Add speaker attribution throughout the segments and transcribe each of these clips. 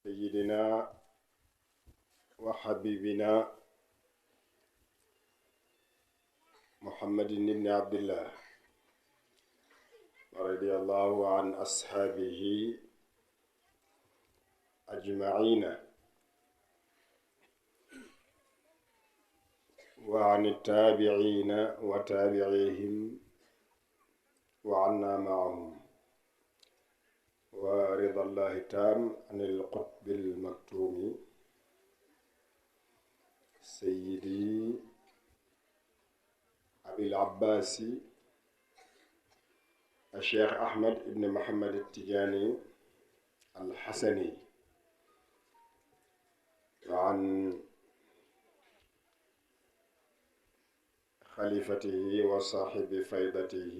Speaker 1: سيدنا وحبيبنا محمد بن عبد الله ورضي الله عن أصحابه أجمعين وعن التابعين وتابعيهم وعنا معهم ورضا الله تام عن القطب المكتوم سيدي أبي العباس الشيخ أحمد بن محمد التجاني الحسني وعن خليفته وصاحب فيضته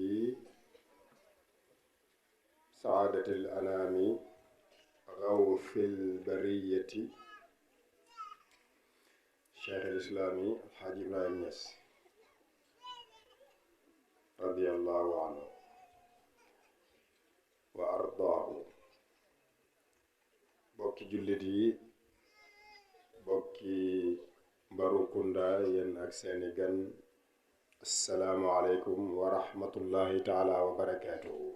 Speaker 1: سعادة الأنام غوث البرية شيخ الإسلامي الحاج إبراهيم نياس رضي الله عنه وأرضاه. bokki jullit yi bokki Mbarukunda yéen ak seeni gan, assalaamu aleykum wa rahmatullahi taala wa barakaatuhu.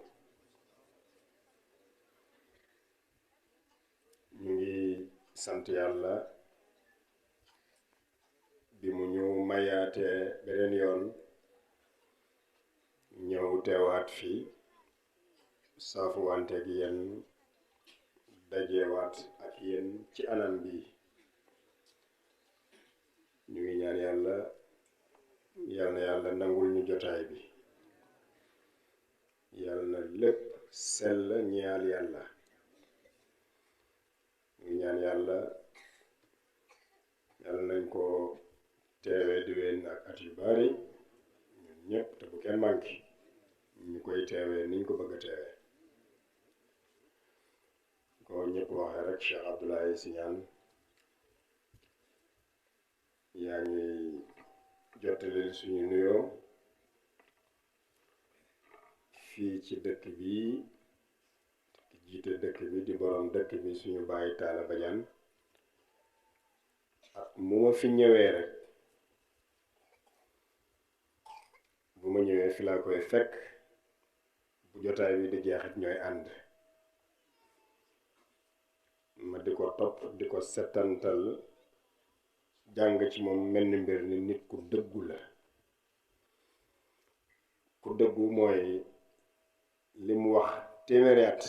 Speaker 1: ñu ngi sant yàlla bi mu ñu mayaatee beneen yoon ñëw teewaat fii saafuwante ak yéen, dajewaat ak yéen ci anam bi. ñu ngi ñaan yàlla yal na yàlla nangul ñu jotaay bi, yal na lépp sell ñeel yàlla. ñu ngi ñaan yàlla yal nañ ko teewee diwén ak at yu bari ñun ñépp te bu kenn manqué ñu koy teewee niñ ko bëgg a teewee. ko ñëpp waxee rek Cheikh Abdoulaye Siñaan yaa ngi jottali suñu nuyoo fii ci dëkk bi, ki jiite dëkk bi di borom dëkk bi suñu bàyyi Taala Badiane. ak mu ma fi ñëwee rek bu ma ñëwee fi laa koy fekk, bu jotaay bi di jeexit ñooy ànd, ma di ko topp di ko settantal jàng ci moom mel ni mbir ni nit ku dëggu la. ku dëggu mooy li mu wax téeméeri at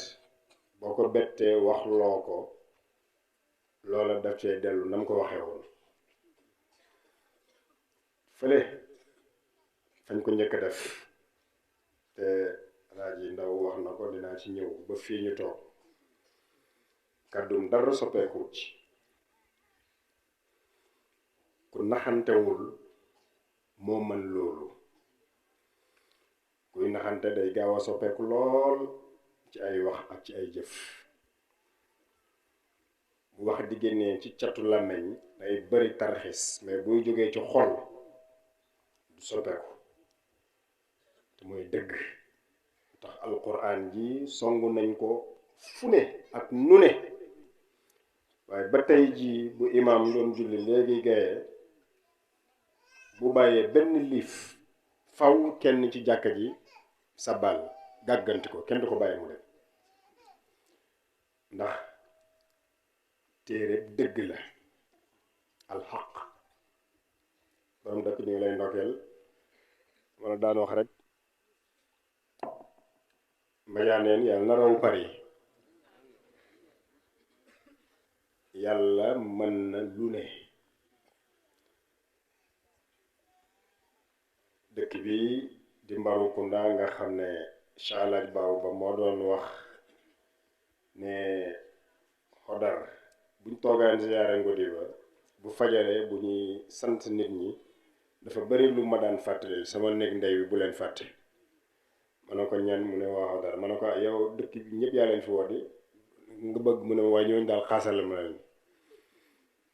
Speaker 1: boo ko bettee wax loo ko loola daf cay dellu nam ko waxee woon fële fañ ko njëkk a def. te Alaaji Ndaw wax na ko, dinaa ci ñëw ba fii ñu toog kàddum dara soppeeku ci. ku naxantewul moo mën loolu. kuy naxante day gaaw a soppeeku lool ci ay wax ak ci ay jëf. bu wax di génnee ci catu làmmeñ day bari tarxis, mais buy jógee ci xol du soppeeku te mooy dëgg. tax alquran ji songu nañ ko fu ne ak nu ne, waaye ba tey jii bu imaam doon julli léegi gaye bu bàyyee benn liif faw kenn ci jàkka ji sabal gàgganti ko, kenn du ko bàyyi mu dem, ndax téere dëgg la alxaq. borom dëkk bi ngi lay ndokkeel. wala daan wax rek mbajaaneen yàlla na raw Paris. yàlla mën na lu ne. dëkk bi di Mbarukunda nga xam ne Chalaaj Baaw ba moo doon wax ne xodar buñ toogaan ziyaare ngodi ba bu fajaree bu ñuy sant nit ñi dafa bari lu ma daan fàttali sama néeg ndey bi bu leen fàtte. ma ne ko ñan mu ne waa xodar. ma ne ko yow dëkk bi ñëpp yaa leen fi woddi nga bëgg mu ne waaye ñooñu daal xaasal ma leen.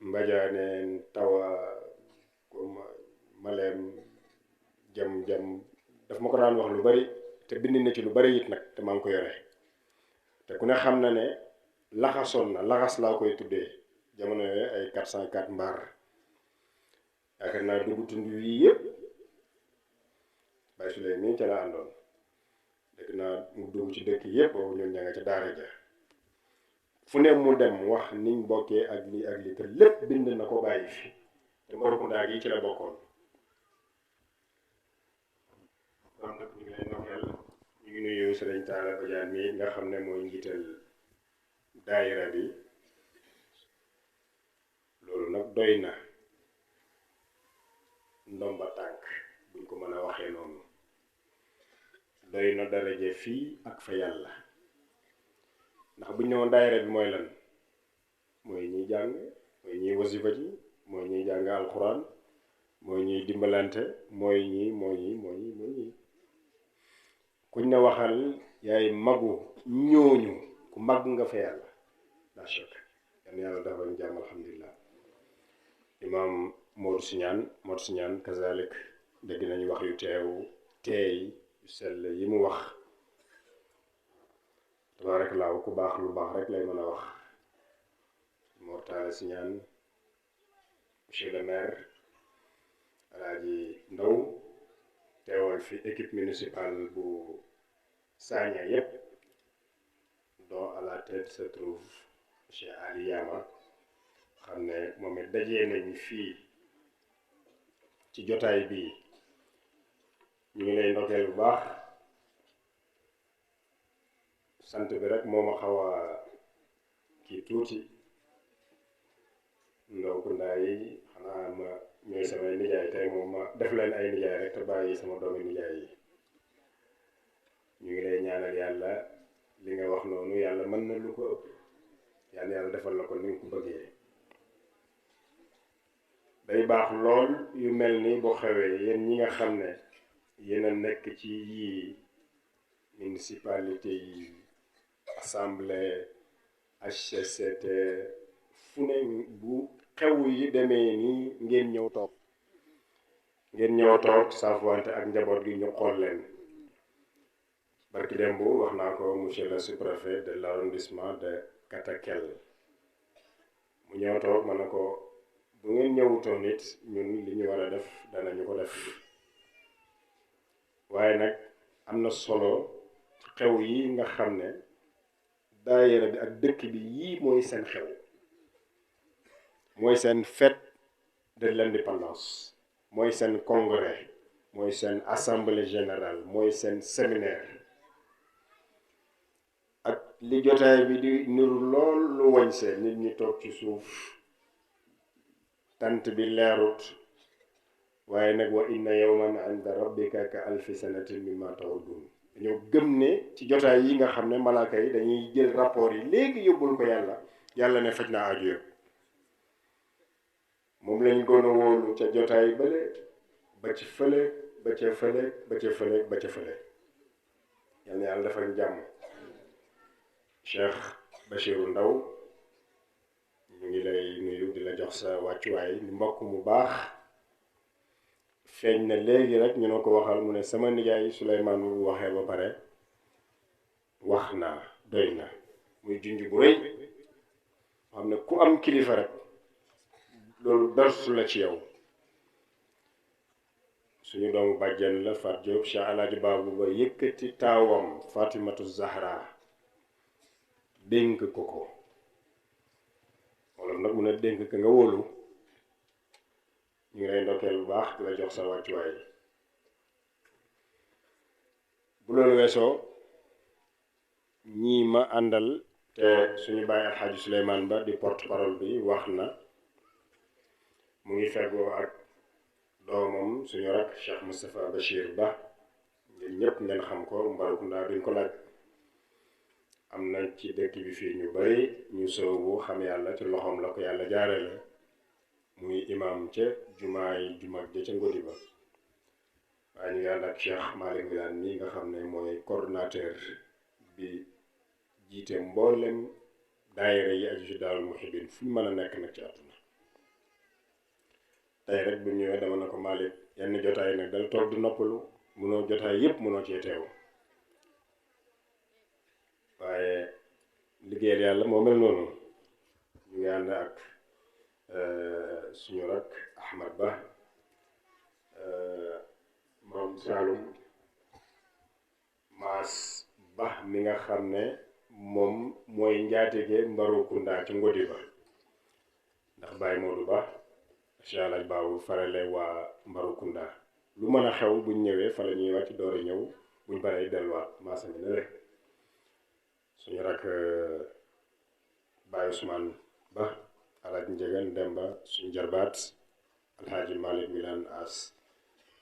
Speaker 1: mbajaaneen tawa ko maleem jam daf ma ko daan wax lu bari te bind na ci lu bari it nag te maa ngi ko yore. te ku ne xam na ne laxasoon na laxas laa koy tuddee jamono yooyu ay 404 mbaar yaakaar naa dugg tund yii yëpp Baye Souley mii ca la àndoon dégg naa mu dugg ci dëkk yëpp boobu ñun ña nga ca daara ja fu ne mu dem wax niñ bokkee ak lii te lépp bind na ko bàyyi fi te Mbaroukunda gi ci la bokkoon. kon nag ñu ngi lay ndokkeel ñu ngi nuyu Sëriñ Talla Badiane mi nga xam ne mooy njiital daayira bi loolu nag doy na ndomba tànk buñ ko mën a waxee noonu doy na daraje fii ak fa yàlla ndax buñ ne woon daayira bi mooy lan mooy ñiy jàng mooy ñiy wasifa ji mooy ñiy jàng alxuraan mooy ñiy dimbalante mooy ñi kuñ ne waxal yaay magu ñooñu ku mag nga fa yàlla la chak yan yàlla dafa ñu jàmm alhamdulilah. Imam Modou Siñaan kazalik dégg nañu wax yu teey yu sell yi mu wax tabaarakallaahu ku baax lu baax rek lay mën a wax. Mor Talla Siñaan monsieur le maire Alaaji Ndaw teewal fi équipe municipale bu Sagna yépp dont à la tête se trouve monsieur Ali Yama xam ne moom it dajee nañ fii ci jotaay bii ñu ngi lay ndokkeel bu baax sant bi rek moo ma xaw a kii tuuti ndaw ku ndaa yi xanaa ma ñooy samay nijaay tey moom ma def leen ay nijaay rek te bàyyi sama doomi nijaay yi ñu ngi lay ñaanal yàlla li nga wax noonu yàlla mën na lu ko ëpp yàlla defal la ko ni nga ko bëggee. day baax lool yu mel ni boo xewee yéen ñi nga xam ne yéen a nekk ci yii municipalité yi assemblée HCCT fu ne bu xew yi demee nii ngeen ñëw toog saafuwante ak njaboot gi ñu xool leen. barki démb wax naa ko monsieur le sous-préfet de l'arrondissement de Katakel mu ñëw toog ma ne ko bu ngeen ñëwutoon it ñun li ñu war a def danañu ko def waaye nag am na solo xew yi nga xam ne daayira bi ak dëkk bi yii mooy seen xew mooy seen fête de l'indépendance mooy seen congrès mooy seen assemblée générale mooy seen séminaire ak li jotaay bi di niru lool lu wañse nit ñi toog ci suuf tant bi leerut waaye nag wa inna yawman inda rabbika ka alfi sanatin mimma ta'udun dañoo gëm ne ci jotaay yi nga xam ne malaaka yi dañuy jël rapport yi léegi yóbbul ko yàlla ne faj naa aju yëpp moom lañ gën a wóolu ca jotaay bële ba ci fële ba ca fële yal na yàlla defal jàmm. Cheikh Bachirou Ndaw ñu ngi lay nuyu di la jox sa wàccuwaay mbokk mu baax feeñ na léegi rek ñu ne ko waxal mu ne sama nijaay Souleymane bu waxee ba pare wax naa doy na muy junj bu rëy xam ne ku am kilifa rek loolu darsu la ci yow. suñu doomu bàjjen la Fat Diop Cheikh Alaaji Baabu ba yëkkati taawam Fatimatu Zahra dénk ko wala nag mun a dénk ka nga wóolu ñu ngi lay ndokkeel bu baax di la jox sa wàccuwaay. bu loolu weesoo ñii ma àndal te suñu bàyyi alxaaji Souleymane Ba di porte parole bi wax na mu ngi feggoo ak doomam suñu rak Cheikh Moustapha Bachir Ba ngeen ñëpp ngeen xam ko Mbaroukunda duñ ko laaj. am na ci dëkk bi fii ñu bari ñu soobu xam yàlla ci loxoom la ko yàlla jaarale muy imam ca jumaay jumaag ja ca Ngodi ba waaye ñu ngi ànd ak Cheikh Malick Wilane mi nga xam ne mooy coordonnateur bi jiite mboolem daayira yi aju ci Daarul Muhibbin fu ñu mën a nekk nag ci àdduna. tey rek bu ñëwee dama na ko Malick yenn jotaay nag dal toog di noppalu munoo jotaay yépp munoo cee teew waaye liggéeyal yàlla moo mel noonu. ñu ngi ànd ak suñu rak Ahmad Ba moom Saalum Maas Ba mi nga xam ne moom mooy njaatige Mbarokunda ci Ngodi Ba ndax Baye Modou Ba Cheikh Alaj Baabu farale waa Mbarokunda lu mën a xew buñ ñëwee fa la ñuy wàcc door a ñëw buñ paree delluwaat maasa ngi ne rek suñu rak Baye Ousmane Ba Alaj Njëgan Demba suñu jarbaat Alhaaji Malick Wilane As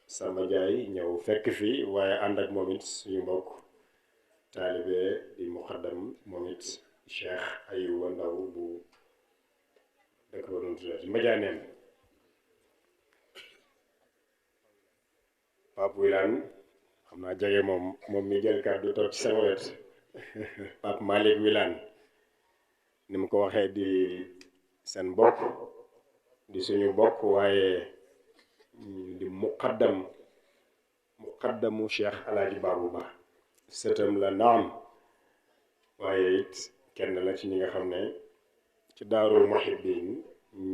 Speaker 1: Samba Ndiaye ñëw fekk fii waaye ànd ak moom it suñu mbokk taalibe di muqaddam moom it Cheikh Ayuba Ndaw bu dëkk ba doon tuddee Madianeen Pape Wilane xam naa jege moom mi jël kàddu toog ci sama wet Pape Malick Wilane ni mu ko waxee di seen bokk di suñu bokk waaye di muqaddamu Cheikh Alaaji Baabu Ba sëtam la naam waaye it kenn la ci ñi nga xam ne ci Daarul Muhibbin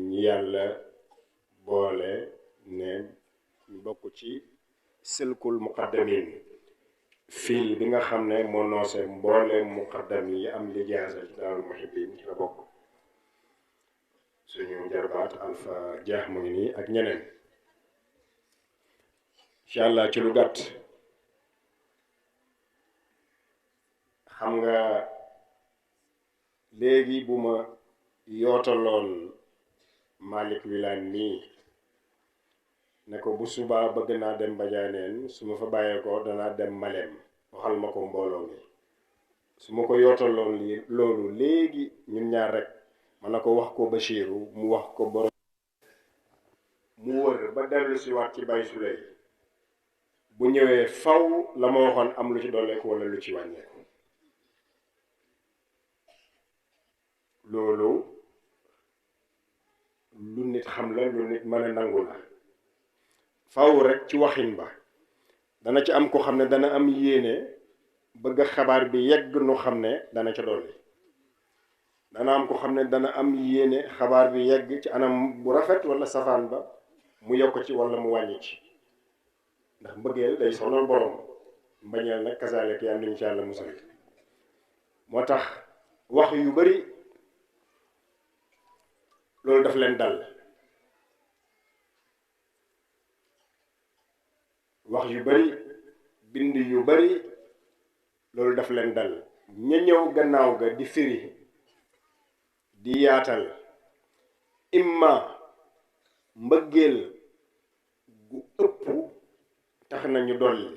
Speaker 1: ñi yàlla boole ne ñu bokk ci silkul muqaddamin fil bi nga xam ne moo noose mboole muqaddam yi am lijaasa ci Daarul Muhibbin ci la bokk suñu jarbaat Alpha Dia mu ngi nii ak ñeneen incha allah ci lu gàtt xam nga léegi bu ma yootaloon Malick Wilane nii ne ko bu subaa bëgg naa dem Madianeen su ma fa bàyyeekoo danaa dem Malem waxal ma ko mbooloo mi su ma ko yootaloon loolu léegi ñun ñaar rek man na ko wax ko Bachiru mu wax ko borom mu wër ba dellu si waat ci Baye Souley bu ñëwee faw la ma waxoon am lu ci dolleeku wala lu ci wàññeeku loolu lu nit xam la lu nit mën a nangu la faw rek ci waxin ba dana ci am ko xam ne dana am yéene bëgg xabaar bi yegg nu xam ne dana ca dolli dana am ko xam ne dana am yéene xabaar bi yegg ci anam bu rafet wala safaan ba mu yokk ci wala mu wàññi ci ndax mbëggeel day sonal borom mbañeel nag kasaaleek yàlla nañu ci yàlla musal moo tax wax yu bari loolu daf leen dal wax yu bari bind yu bari loolu daf leen dal ña ñëw gannaaw ga di firi di yaatal imma mbëggeel gu ëpp tax na ñu dolli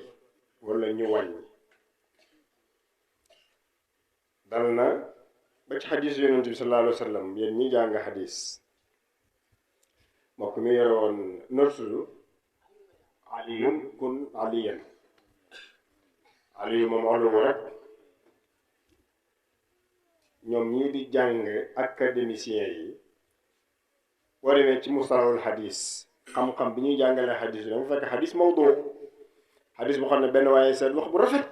Speaker 1: wala ñu wàññi dal na ba ci xadis yonent bi sallallahu alayhi wa sallam yéen ñi jàng xadis mbokk mi yore woon nortudu aliyun kun aliyan aliyu moom olumu rek ñoom ñii di jàng académicien yi boo demee ci mustalahul xadis xam-xam bi ñuy jàngalee xadis bi danga fekk xadis mawdu xadis bu xam ne benn waaye seet wax bu rafet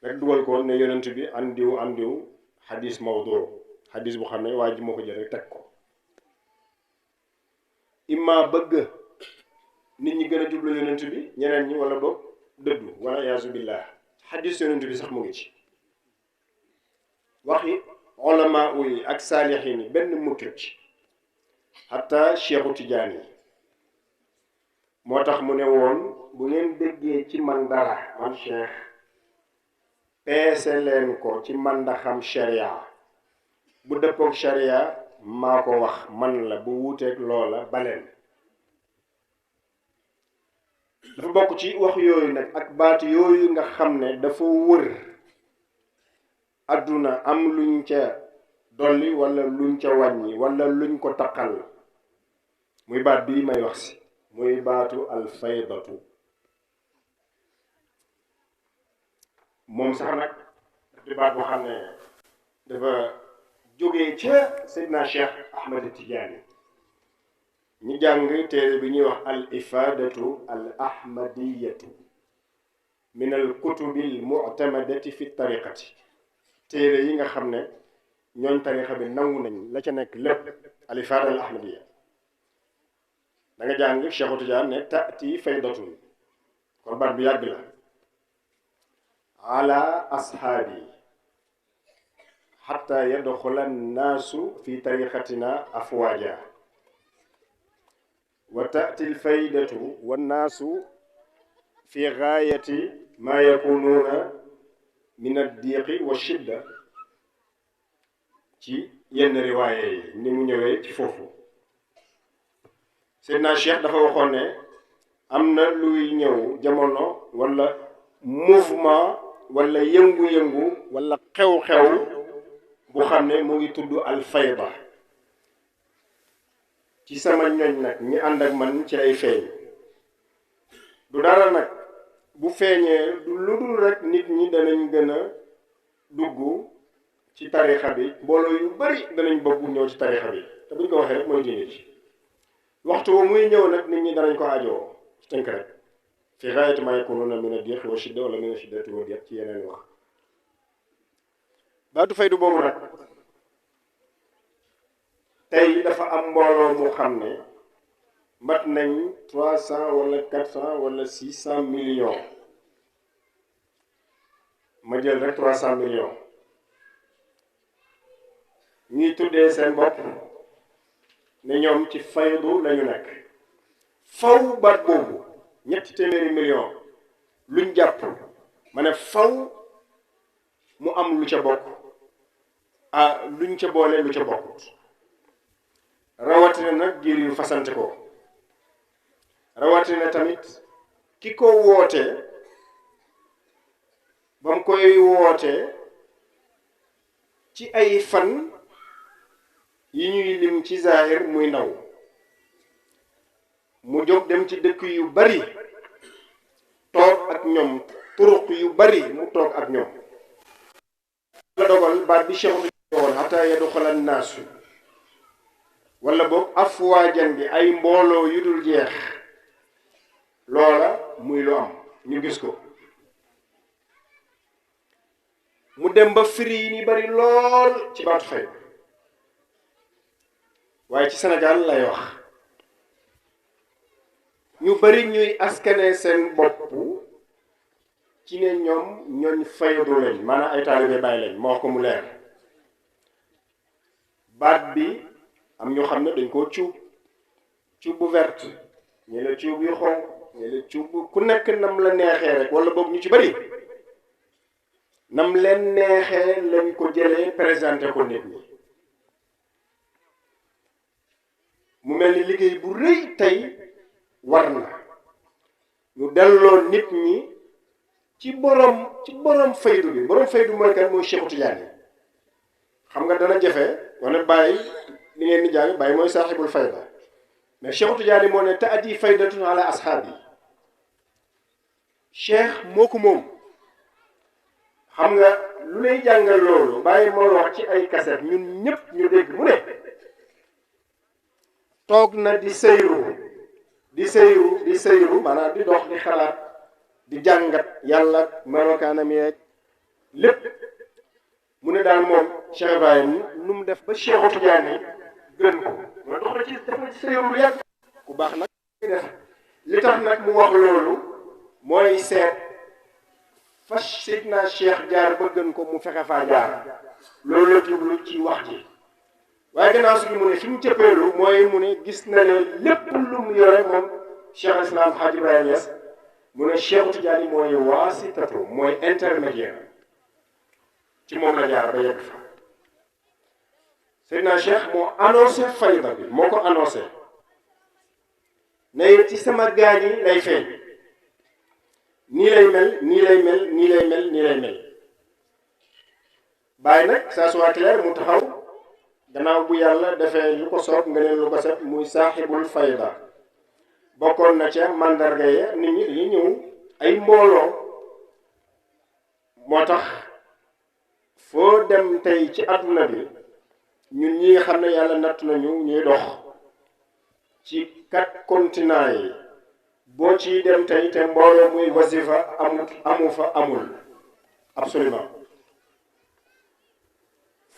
Speaker 1: rek dugal ko ne yonent bi andiw xadis mawdu xadis bu xam ne waa ji moo ko jël rek teg ko imma bëgg nit ñi gën a jublu yonent bi ñeneen ñi wala boog dëddu wala yaasu billah xadis yonent bi sax mu ngi ci waxi ulama yi ak saalixiin yi benn mukkit ci hatta Cheikhu Tidiane yi moo tax mu ne woon bu ngeen déggee ci man dara man cheikh peese leen ko ci man ndaxam sharia bu dëppook sharia maa ko wax man la bu wuuteeg loola baleen dafa bokk ci wax yooyu nag ak baat yooyu nga xam ne dafa wër adduna am luñ ca dolli wala luñ ca wàññi wala luñ ko taqal muy baat bii may wax si muy baatu alfaydatu moom sax nag di baat boo xam ne dafa jógee ca Seydina Cheikh Ahmed Tidiane ñi jàng téere bi ñuy wax al ifadatu al ahmadiyatu min al kutubi al mu'tamadati fi tariqati téere yi nga xam ne ñooñ tarixa bi nangu nañ la ca nekk lépp alifaada al ahmadiya da nga jàng Cheikhu Tidiane ne taati faydatun kon baat bi yàgg la ala ashaabi xatta yadxula annaasu fi tariqatina afwaaja wa taati alfaydatu wannaasu fi gaayati ma yakunuuna min addiqi wa shidda ci yenn riwaaye yi ni mu ñëwee ci foofu Seydina Cheikh dafa waxoon ne am na luy ñëw jamono wala mouvement wala yëngu-yëngu wala xew-xew bu xam ne mu ngi tudd alfayda ci sama ñoñ nag ñi ànd ak man ci lay feeñ du dara nag bu feeñee du lu dul rek nit ñi danañ gën a dugg ci tarixa bi mbooloo yu bari danañ bëgg ñëw ci tarixa bi te buñ ko waxee rek mooy diine ci waxtu wo muy ñëw nag nit ñi danañ ko ajoo ci tënk rek fi gaayati ma yakunuuna min ad-diiqi wa shidda wala min ash-shiddati wa diiq ci yeneen wax baatu faydu boobu nag tey dafa am mbooloo mu xam ne mat nañ 300 wala 400 wala 600 millions ma jël rek 300 millions ñuy tuddee seen bopp ne ñoom ci faydu lañu nekk faw baat boobu ñetti téeméeri millions luñ jàpp ma ne faw mu am lu ca bokk luñ ca boole lu ca bokkut rawatina nag giir yu fasante ko rawatina tamit ki ko woote ba mu koy woote ci ay fan yi ñuy lim ci zahir muy ndaw mu jóg dem ci dëkk yu bari toog ak ñoom turuq yu bari mu toog ak ñoom la dogal baat bi Cheikh woon hatta yadxula naasu wala boog afwaajan bi ay mbooloo yu dul jeex loola muy lu am ñu gis ko mu dem ba firi yi ni bari lool ci baatu fay waaye ci Sénégal lay wax ñu bari ñuy askane seen bopp ci ne ñoom ñooñ faydu lañ maanaam ay taalibe bàyyi lañ moo wax ko mu leer baat bi am ñoo xam ne dañ koo cuub bu verte ñi la cuub yu xonq ñi la cuub ku nekk nam la neexee rek wala boog ñu ci bari nam leen neexee lañ ko jëlee présenté ko nit ñi mu mel ni liggéey bu rëy tey war na ñu delloo nit ñi ci borom faydu bi borom faydu mooy kan mooy Cheikhu Tidiane xam nga dana jafe wane bàyyi li ngeen di jàng bàyyi mooy saaxibul fayda mais Cheikhu Tidiane moo ne taati faydatun ala ashaabi cheikh moo ko moom xam nga lu lay jàngal loolu bàyyi moo wax ci ay kaset ñun ñëpp ñu dégg mu ne toog na di sëyru maanaam di dox di xalaat di jàngat yàlla melokaanam yeeg lépp mu ne daal moom Cheikh Ibrahim nu mu def ba Cheikhu Tidiane gën ko ma dox na ci dafa ci sëyru lu yàgg ku baax nag def li tax nag mu wax loolu mooy seet fas Seydina Cheikh jaar ba gën ko mu fexe faa jaar loolu la jublu ci wax ji waaye gannaaw suñu mu ne fi mu cëppeelu mooy mu ne gis na ne lépp lu mu yore moom Cheikh Islam Hadj Ibrahima Niass mu ne Cheikhu Tidiane mooy waasitatu mooy intermédiaire ci moom la jaar ba yegg fa Seydina Cheikh moo annoncé fayda bi moo ko annoncé ne ci sama gaañ yi lay feeñ nii lay mel nii lay mel nii lay mel nii lay mel bàyyi nag ça soit clair mu taxaw gannaaw bu yàlla defee lu ko soob nga ne lu ko set muy saaxibul fayda bokkoon na ca mandarga ya nit ñi dañuy ñëw ay mbooloo moo tax foo dem tey ci adduna bi ñun ñi nga xam ne yàlla natt nañu ñuy dox ci 4 continents yi boo ciy dem tey te mbooloo muy wasifa amu fa amul absolument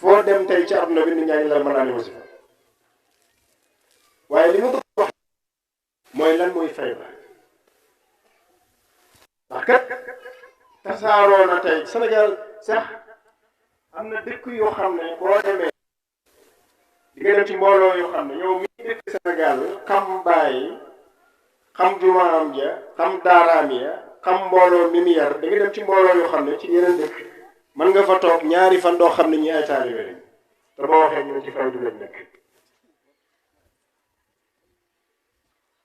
Speaker 1: foo dem tey ci àdduna bi nit ñaa ngi la mën naa ni wasifa waaye li ma bëgg wax mooy lan mooy fayda ndax kat tasaaroo na tey Sénégal sax am na dëkk yoo xam ne boo demee di nga dem ci mbooloo yoo xam ne yow mi dëkk Sénégal xam bàyyi xam jumaam ja xam daaraam ya xam mbooloo mi mu yar da nga dem ci mbooloo yoo xam ne ci yeneen dëkk mën nga fa toog ñaari fan doo xam ne ñi ay taalibe lañ te boo waxee ñu ne ci faydu lañ nekk.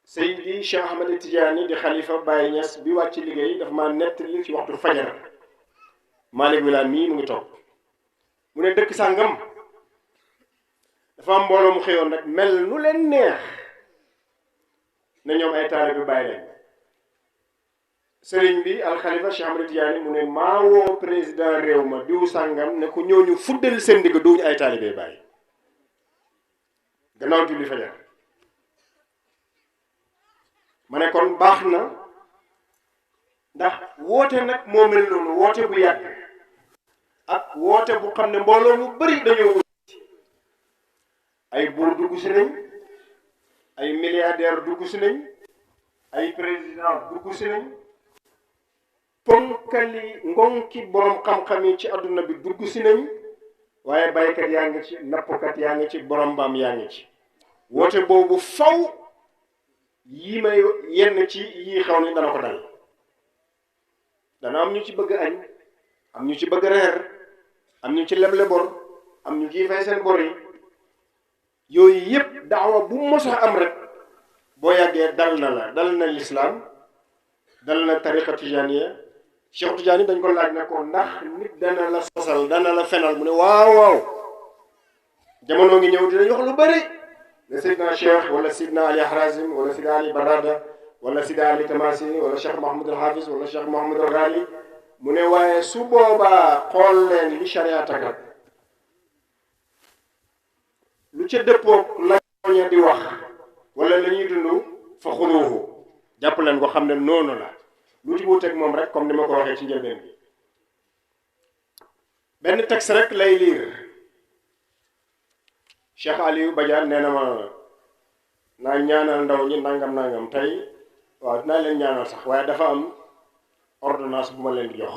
Speaker 1: Seydi Cheikh Ahmed Tidiane di xalifa Baye Niass bi wàcc liggéey dafa maa nettali ci waxtu fajar Malick Wilane mii mu ngi toog mu ne dëkk sàngam dafa am mbooloo mu xëyoon rek mel nu leen neex ne ñoom ay taalibe Baye lañ sëriñ bi alxalifa Cheikh Ahmed Tidiane mu ne maa woo président réew ma diw sàngam ne ko ñooñu fuddal seen digg duñu ay taalibe Baye gannaaw julli fajar ma ne kon baax na ndax woote nag moo mel noonu woote bu yàgg ak woote bu xam ne mbooloo mu bari dañoo ay buur dugg si nañ ay milliardaire dugg si nañ ay président dugg si nañ ponkali ngonki borom xam-xam yi ci àdduna bi dugg si nañ waaye baykat yaa ngi ci nappkat yaa ngi ci borom mbaam yaa ngi ci woote boobu faw yii may yenn ci yii xaw ni dana ko dal dana am ñu ci bëgg añ am ñu ci bëgg reer am ñu ci leble bor am ñu ciy fay seen bor yi yooyu yëpp daawa bu mos a am rek boo yàggee dal na lislaam dal na tariqa tijaniya Cheikh Tidiane dañ ko laaj ne ko ndax nit dana la sosal dana la fenal mu ne waaw jamono ngi ñëw dinañ wax lu bari ne Seydina Cheikh wala Seydina Ali Harazim wala Seydina Ali Barada wala Seydina Ali Tamasini wala Cheikh Mouhamed al Hafiz wala Cheikh Mouhamed al Ghali mu ne waaye su boobaa xool leen li charia tagat lu ca dëppoog la ña di wax wala la ñuy dund fa xuduuhu jàpp leen ko xam ne noonu la lu ci wuuteeg moom rek comme ni ma ko waxee ci njëlbeen bi benn texte rek lay liir Cheikh Aliou Badiane nee na ma naa ñaanal ndaw ñi nangam tey waaw dinaa leen ñaanal sax waaye dafa am ordonnance bu ma leen di jox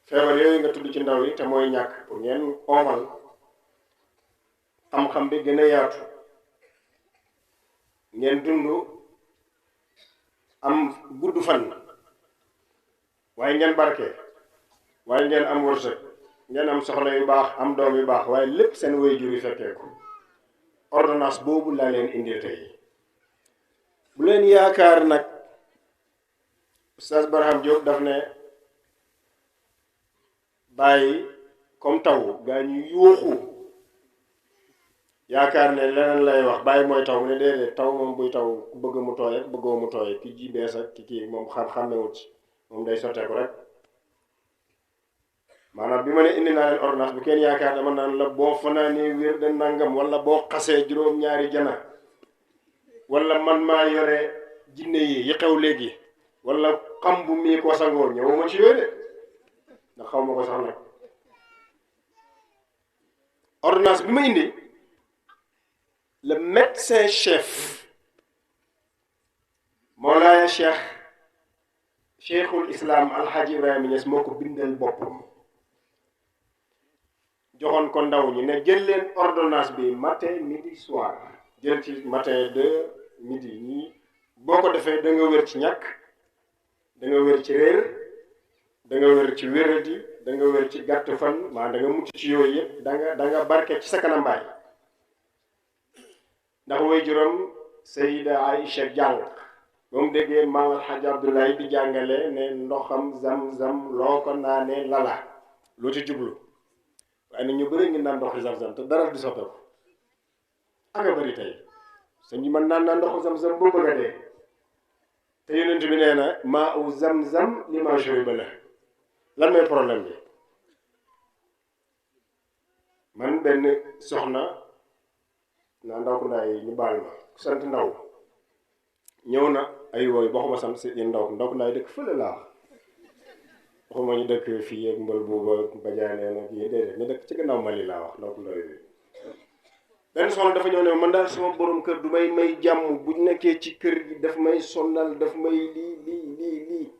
Speaker 1: feebar yooyu nga tudd ci ndaw yi te mooy ñàkk pour ngeen oomal xam-xam bi gën a yaatu ngeen dund am gudd fan waaye ngeen barke waaye ngeen am wërsëg ngeen am soxla yu baax am doom yu baax waaye lépp seen waajur yi fekkee ko ordonnance boobu laa leen indil tey bu leen yaakaar nag Oustaz Barham Diop daf ne bàyyi comme taw gaa ñu yuuxu yaakaar ne leneen lay wax bàyyi mooy taw mu ne déedéet taw moom buy taw ku bëgg mu tooy ak bëggoo mu tooy ki ji bees ak ki kii moom xàmmewut ci moom day sotteeku rek maanaam bi ma ne indi naa leen ordonnance bi kenn yaakaar dama naan la boo fanaanee wér de nangam wala boo xasee juróom-ñaari jana wala man maa yore jinne yi xew léegi wala xam bu mii ko sangoo ñëwuma ci yooyu de ndax xaw ma ko sax nag ordonnance bi ma indi le médecin chef Mawlaaya cheikhul islam alhaji Ibrahima Niass moo ko bindal boppam joxoon ko ndaw ñi ne jël leen ordonnance bi matin midi soir jël ci matin 2 midi ñii boo ko defee da nga wér ci ñàkk da nga wér ci réer da nga wér ci wéradi da nga wér ci gàtt fan maa da nga mucc ci yooyu yëpp da nga barke ci sa kanam baay ndax way juróom Sayida Aïcha jàng ba mu déggee maam Alxaaji Abdoulaye di jàngale ne ndoxam zam-zam loo ko naanee lala loo ci jublu waaye nag ñu bëri ngi naan ndoxu zam-zam te dara di soppeeku ak a bëri tey sëñ bi mën naan ndoxu zam-zam boo bëgg a dee te yonent bi nee na maa u zam-zam li maa shuriba la lan mooy problème bi man benn soxna naa ndaw ko ndaay ñu baal ma sant ndaw ñëw na ay wooy boxuma sam si yéen ndaw ko ndaay dëkk fële laa waxuma ñu dëkk fii ak mbal booba bajaanee nag yi déedéet ñu dëkk ci gannaaw Mali laa wax donc loolu benn soxna dafa ñëw ne man daal sama borom kër du may jàmm bu nekkee ci kër gi daf may sonnal daf may lii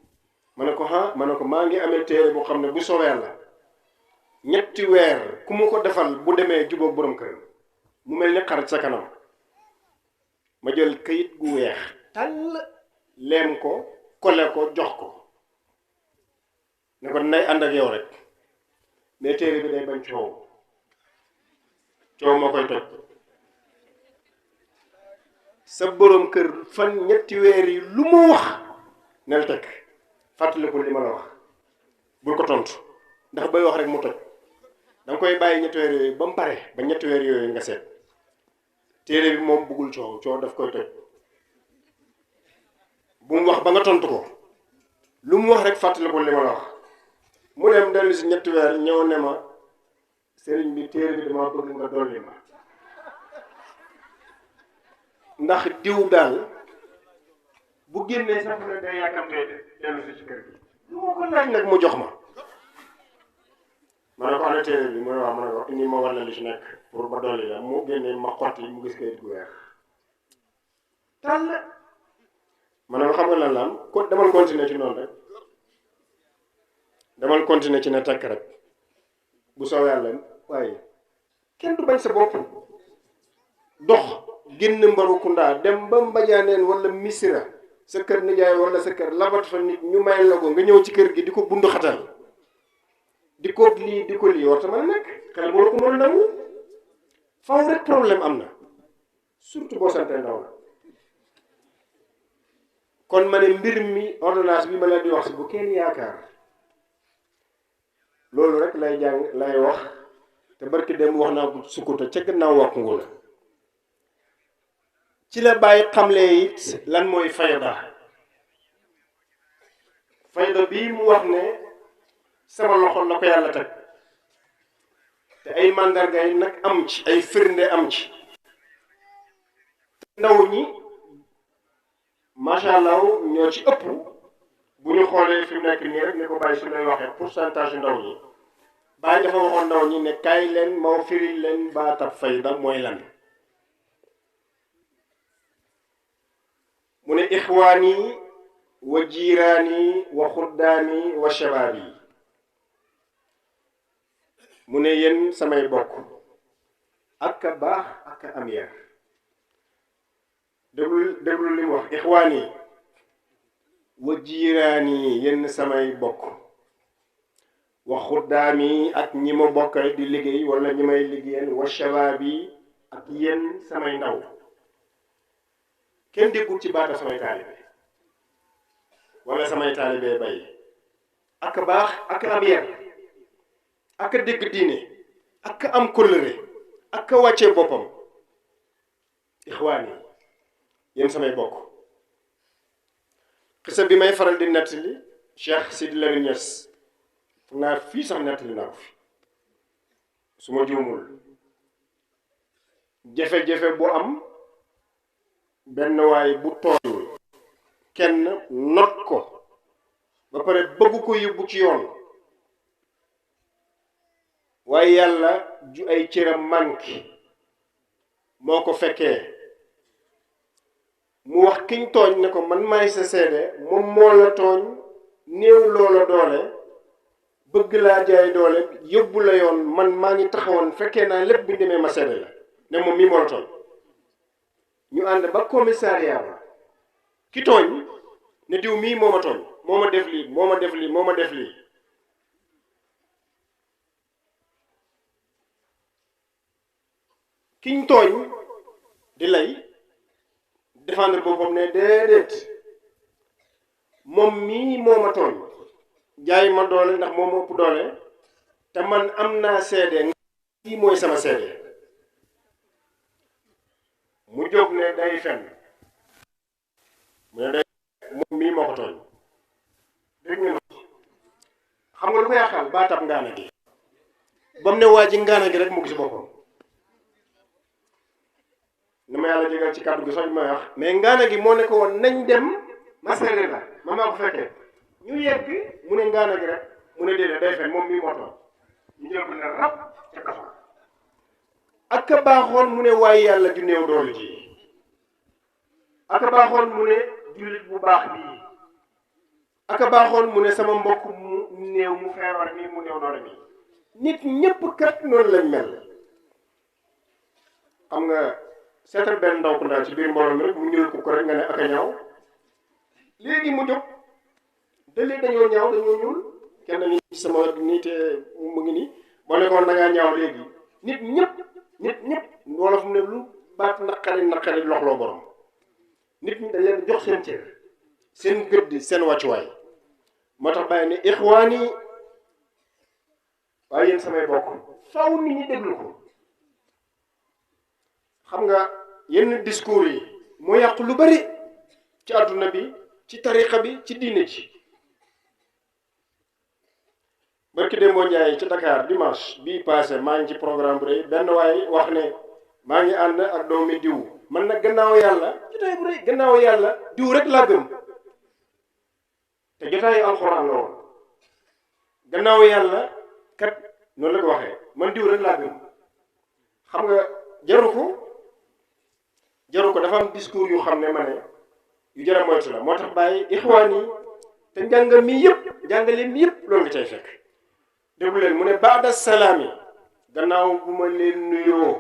Speaker 1: ma ne ko ma ne ko maa ngi amee téere boo xam ne bu soobee Yàlla ñetti weer ku mu ko defal bu demee jubóog borom kër mu mel ni xarit sa kanam ma jël kayit gu weex tàll leem ko kole ko jox ko ne ko nay ànd ak yow rek mais téere bi day bañ coow moo koy toj sa borom kër fan ñetti weer yi lu mu wax nel teg fàttaliku li ma la wax bul ko tontu ndax bay wax rek mu toj danga koy bàyyi ñetti weer yooyu ba mu pare ba ñetti weer yooyu nga seet téere bi moom bëggul coow daf koy toj bu mu wax ba nga tontu ko lu mu wax rek fàttaliku li ma la wax mu dem dellu si ñetti weer ñëw ne ma sëriñ bi téere bi dama bëgg nga dolli ma ndax diw daal bu génnee sax ne day yàkkamtee dellu si ci kër gi lu ma ko laaj nag mu jox ma ne ko ana téere bi mu ne wax ma ne ko indi ma war na li ci nekk pour ba dolli la mu génnee ma xotti mu gis kayit gu weex tàll ma ne ko xam nga lan la am kon demal continuer ci noonu rek demal continuer ci ne takk rek bu soobee Yàlla waaye kenn du bañ sa bopp dox génn Mbarukunda dem ba Mbajaaneen wala Misira sa kër nijaay wala sa kër labat fa nit ñu may la ko nga ñëw ci kër gi di ko bundu xatal di ko lii war ta mën a nekk xel moo la ko mën a nangu faw rek problème am na surtout boo santee ndaw la kon ma ne mbir mi ordonnance bi ma leen di wax si bu kenn yaakaar loolu rek lay wax te barki dem wax naa ko sukkuta ca gannaaw wax ngu la ci la bàyyi xamle it lan mooy fayda bii mu wax ne sama loxo la ko yàlla teg te ay màndarga yi nag am ci ay firnde am ci ndaw ñi macha allah ñoo ci ëpp bu ñu xoolee fi mu nekk nii rek ni ko bàyyi su lay waxee pourcentage ndaw ñi bàyyi dafa waxoon ndaw ñi ne kaay leen moo firil leen baatab fayda mooy lan mu ne ixwaani wa jiiraani wa xuddaami wa shabaabi mu ne yéen samay bokk ak a baax ak a am yar déglu li mu wax ixwaani wa jiiraani yéen samay bokk wa xuddaami ak ñi ma bokkal di liggéey wala ñi may liggéeyal wa shabaabi ak yéen samay ndaw kenn déggul ci baata samay taalibe wala samay taalibe bay ak baax ak am yar ak dégg diine ak am kóllëre ak wàccee boppam ixwaan yi yéen samay bokk xisa bi may faral di nettali Cheikh Sidi Lamine Niass foog naa fii sax nettali naa ko fi su ma juumul jafe-jafe bu am benn waay bu tooñ kenn not ko ba pare bëgg ko yóbbu ci yoon waaye yàlla ju ay cëram manqué moo ko fekkee mu wax kiñ tooñ ne ko man maay sa seede moom moo la tooñ néew loola doole bëgg laa jaay doole yóbbu la yoon man maa ngi taxawoon fekkee naa lépp bu ñu demee ma seede la ne moom mii moo la tooñ ñu ànd ba commissariat ba ki tooñ ne diw mii moo ma tooñ moo ma def lii moo ma def lii kiñ tooñ di lay défendre boppam ne déedéet moom mii moo ma tooñ jaay ma doole ndax moo ma ëpp doole te man am naa seede kii mooy sama seede mu jóg ne day fen mu ne day moom mii moo ko tooñ dégg ngeen xam nga lu ko yàqal baatab ngaana gi ba mu ne waa ji ngaana gi rek mu gis boppam na ma yàlla jégal ci kàddu gi soo may wax mais ngaana gi moo ne ko woon nañ dem ma seede la man maa ko fekkee ñu yegg mu ne ngaana gi rek mu ne déedéet day fen moom mii moo toog ñu jël ko ne rab ca kafa ak a baaxoon mu ne waaye yàlla ju néew doole ji ak a baaxoon mu ne jullit bu baax bii ak a baaxoon mu ne sama mbokk mu néew mu feebar mi mu néew doole mi nit ñépp kat noonu lañ mel xam nga seetal benn ndaw ko ndaw ci biir mbooloo mi rek mu ñuul ko rek nga ne ak a ñaaw léegi mu jóg dalee dañoo ñaaw dañoo ñuul kenn ni sama wet nii te mu ngi nii boo nekkoon da ngaa ñaaw léegi nit ñëpp wolof ne lu baat naqari loxloo borom nit ñi dañ leen jox seen cër seen gëdd seen wàccuwaay moo tax bàyyi ne ixwaani waaye yéen samay bokk faw nit ñi déglu ko xam nga yenn discours yi moo yàqu lu bari ci àdduna bi ci tariqa bi ci diine ji barki Demba Ndiaye ci Dakar dimanche bii passé maa ngi ci programme bu rëy benn waay wax ne maa ngi ànd ak doomi diw man nag gannaaw yàlla jotaay bu rëy gannaaw yàlla diw rek laa gëm te jotaayu alxuraan la woon gannaaw yàlla kat noonu la ko waxee man diw rek laa gëm xam nga jaru ko dafa am discours yu xam ne ma ne yu jar a moytu la moo tax bàyyi ixwaan yi te njàngam mi yëpp njàngale mi yëpp loolu nga cay fekk déglu leen mu ne baada salaami gannaaw bu ma leen nuyoo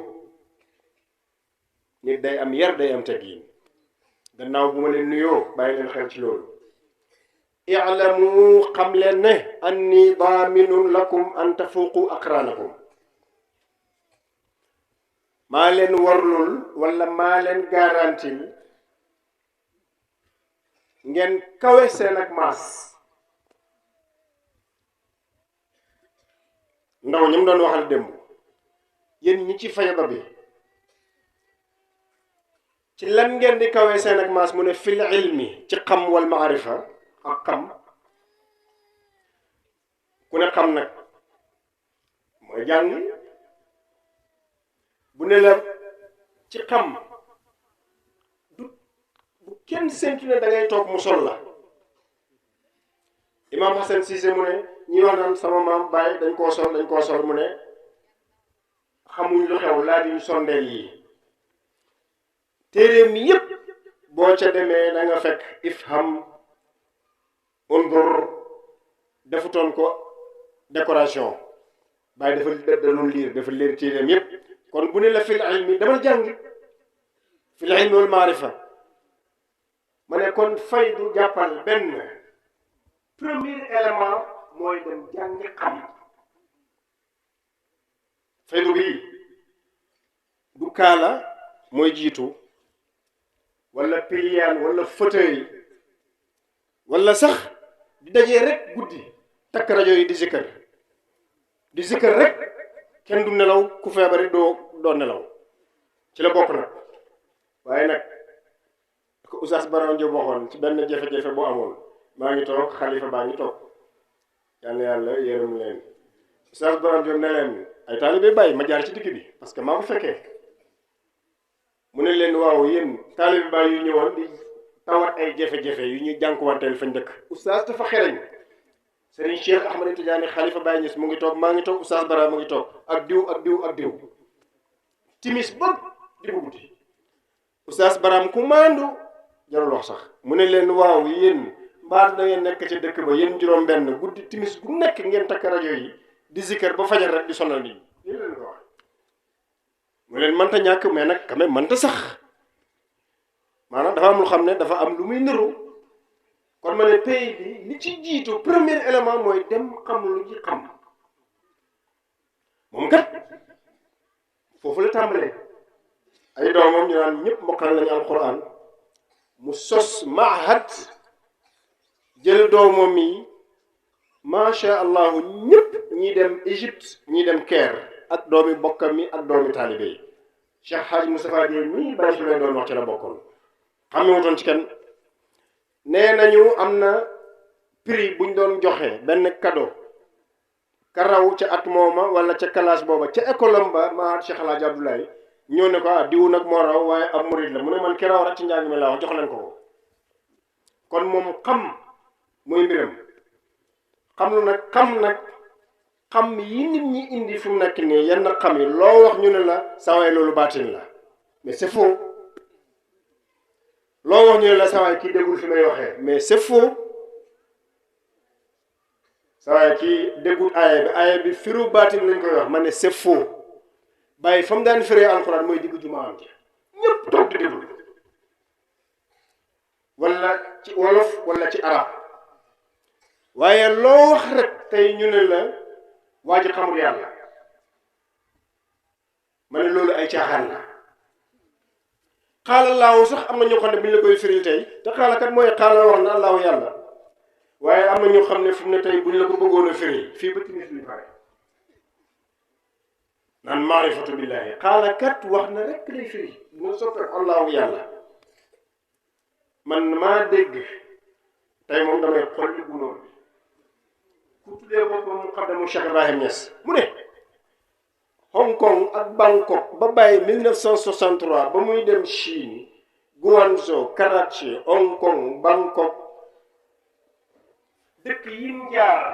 Speaker 1: nit day am yar day am teggin gannaaw bu ma leen nuyoo bàyyi leen xel ci loolu i'lamu xam leen ne anni daaminun lakum an tafuqu aqranakum maa leen warlul wala maa leen garantil ngeen kawe seen ak maas ndaw ñi mu doon waxal démb yéen ñi ci fayda bi ci lan ngeen di kawe seen ak maas mu ne fil ilmi ci xam wal maarifa ak xam ku ne xam nag mooy jàng bu ne la ci xam du bu kenn séntu ne da ngay toog mu sol la Imam Hassan Cissé mu ne ñi wax naan sama maam Baye dañ koo sol mu ne xamuñ lu xew laa diñ sondeel yi téere mi yépp boo ca demee da nga fekk ifham undur defutoon ko décoration Baye dafa doon liir dafa liir téereem yépp kon bu ne la fil ilmi damal jàng fil ilmi wal maarifa ma ne kon faydu jàppal benn premier élément mooy dem jàngi xam faydu bii du kaala mooy jiitu wala piliyaan wala fauteuil wala sax di dajee rek guddi takk rajo yi di zikkër rek kenn du nelaw ku feebari doo nelaw ci la bokk nag waaye nag ko Oustaz Baram Diop waxoon ci benn jafe-jafe bu amoon maa ngi toog xalifa baa ngi toog yal na yàlla yërëm leen Oustaz Baram Diop ne leen ay taalibe bàyyi ma jaar ci digg bi parce que maa ko fekkee mu ne leen waaw yéen taalibe bàyyi yu ñëwoon di tawat ay jafe-jafe yu ñuy jànkuwanteel fañ dëkk Oustaz dafa xereñ Serigne Cheikh Ahmed Tidiane Khalifa Baye Niass mu ngi toog maa ngi toog Oustaz Bara mu ngi toog ak diw timis bopp di bu guddi Oustaz Bara ku maandu jarul wax sax mu ne leen waaw yéen mbaa da ngeen nekk ci dëkk ba yéen juróom benn guddi timis gu nekk ngeen takk rajo yi di zikkër ba fajar rek di sonal nit ñi leen ko wax mu leen mënta ñàkk mais nag quand même mënta sax maanaam dafa am lu xam ne dafa am lu muy niru kon ma ne pays bi li ci jiitu premier élément mooy dem xam lu ci xam moom kat foofu la tàmbalee ay doomam ñu naan ñëpp mokkal nañu alquran mu sos mahad jël doomam yi macha allahu ñëpp ñii dem Égypte ñii dem Caire ak doomi bokkam mi ak doomi taalibe yi Cheikh Hadj Moustapha Dieye mii bàyyi su leen doon wax ci la bokkoon xam ne wutoon ci kenn nee nañu am na prix buñ doon joxe benn cadeau ka raw ca at mooma wala ca classe booba ca école am ba ma Cheikh El Hadj Abdoulaye ñëw ne ko diw nag moo raw waaye ab murid la mu ne man ki raw rek ci njàng mi laa wax jox leen ko kon moom xam mooy mbiram xam yi nit ñi indi fi mu nekk nii yenn xam yi loo wax ñu ne la sawaay loolu baatin la mais c'est faux. loo wax ñu ne la sawaay kii déggul fi may waxee mais c'est faux. sawaay kii déggul aaya bi firu baatin lañ koy wax ma ne c'est faux. bàyyi fa mu daan firee alxuraan mooy diggu jumaa am ci ñëpp toog di déglu wala ci wolof wala ci arab waaye loo wax rek tey ñu ne la waa ji xamul yàlla ma ne loolu ay caaxaan la. xaala laahu sax am na ñoo xam ne bu ñu la koy firil tey te xaala kat mooy xaala wax na allahu yàlla waaye am na ñoo xam ne fu mu ne tey bu ñu la ko bëggoon a firil fii ba timis li pare naan maarifatu billahi xaala kat wax na rek lay firi bu ma soppee allahu yàlla man maa dégg tey moom damay xol li bu noonu ku tuddee boppam mu xaddamu Cheikh Ibrahim Niass mu ne Hong Kong ak Bangkok ba bàyyi 1963 ba muy dem Chine Guangzhou Karachi Hong Kong Bangkok dëkk yi mu jaar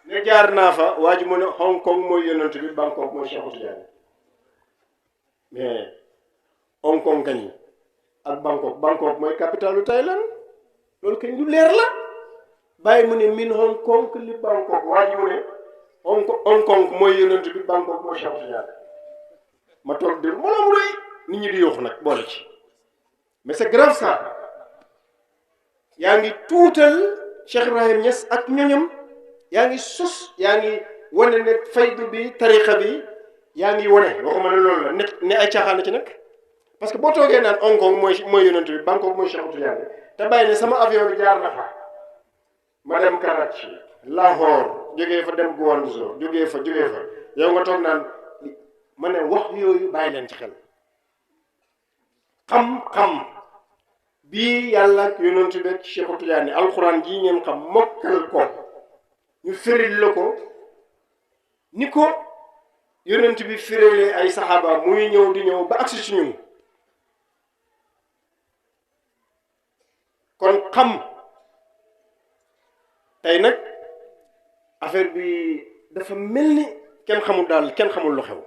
Speaker 1: ne jaar naa fa waa ji mu ne Hong Kong mooy yonent bi Bangkok mooy Cheikh Tidiane mais Hong Kong kañ ak Bangkok mooy capitalu Thaïlande loolu kañ du leer la bàyyi mu ne min Hong Kong li Bangkok waa ji mu ne Hong Kong mooy yonent bi Bangkok mooy Cheikh Tidiane ma toog di mbooloo mu rëy nit ñi di yooxu nag boole ci mais c'est grave ça yaa ngi tuutal Cheikh Ibrahim Niass ak ñoñam yaa ngi sos yaa ngi wane ne faydu bi tariqa bi yaa ngi wane waxuma ne loolu la ne ay caaxaan ci nag parce que boo toogee naan Hong Kong mooy yonent bi Bangkok mooy Cheikh Tidiane te bàyyi ne sama avion bi jaar na fa ma dem Karachi Lahore jógee fa dem Guangzhou jógee fa yow nga toog naan ma ne wax yooyu bàyyi leen ci xel xam-xam bii yàlla ak yonent bi ak Cheikh Tidiane alxuraan jii ngeen xam mokkal ko ñu firil la ko ni ko yonent bi firilee ay saxaaba muy ñëw di ñëw ba agsi ci ñun kon xam tey nag affaire bi dafa mel ni kenn xamul lu xew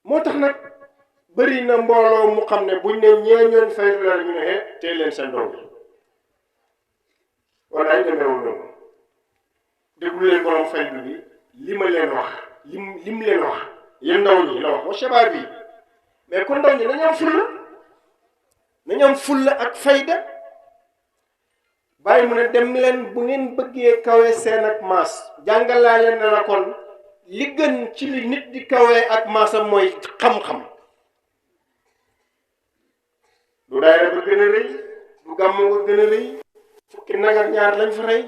Speaker 1: moo tax nag bëri na mbooloo mu xam ne buñ ne ñeeñoon faydu la ñu ne tey leen seen doom bi wala ay demeewul noonu déglu leen borom faydu bi li ma leen wax lim leen wax yéen ndaw ñi la wax wa shabaab bi mais kon ndaw ñi nañu am fulla ak fayda bàyyi mu ne dem leen bu ngeen bëggee kawe seen ak maas jàngalaa leen ne la kon li gën ci li nit di kawee ak maasam mooy xam-xam du daayira ba gën a rëy du gàmmu nga gën a rëy fukki nag ak ñaar lañ fa rey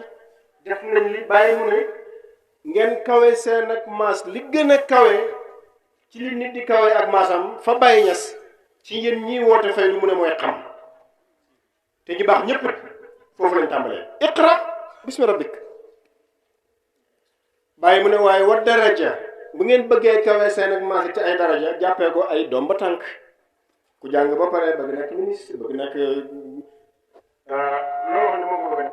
Speaker 1: def nañ li bàyyi mu ne ngeen kawe seen ak maas li gën a kawe ci li nit di kawe ak maasam fa Baye Niass ci yéen ñii woote fay lu mu ne mooy xam te ñu baax ñépp foofu lañ tàmbalee iqra bismi rabbik Baye mu ne waaye wa daraja bu ngeen bëggee kawe seen ak maas ci ay daraja jàppee ko ay doom ba tànk ku jàng ba pare bëgg nekk ministre bëgg nekk loolu wax ne moom bëgg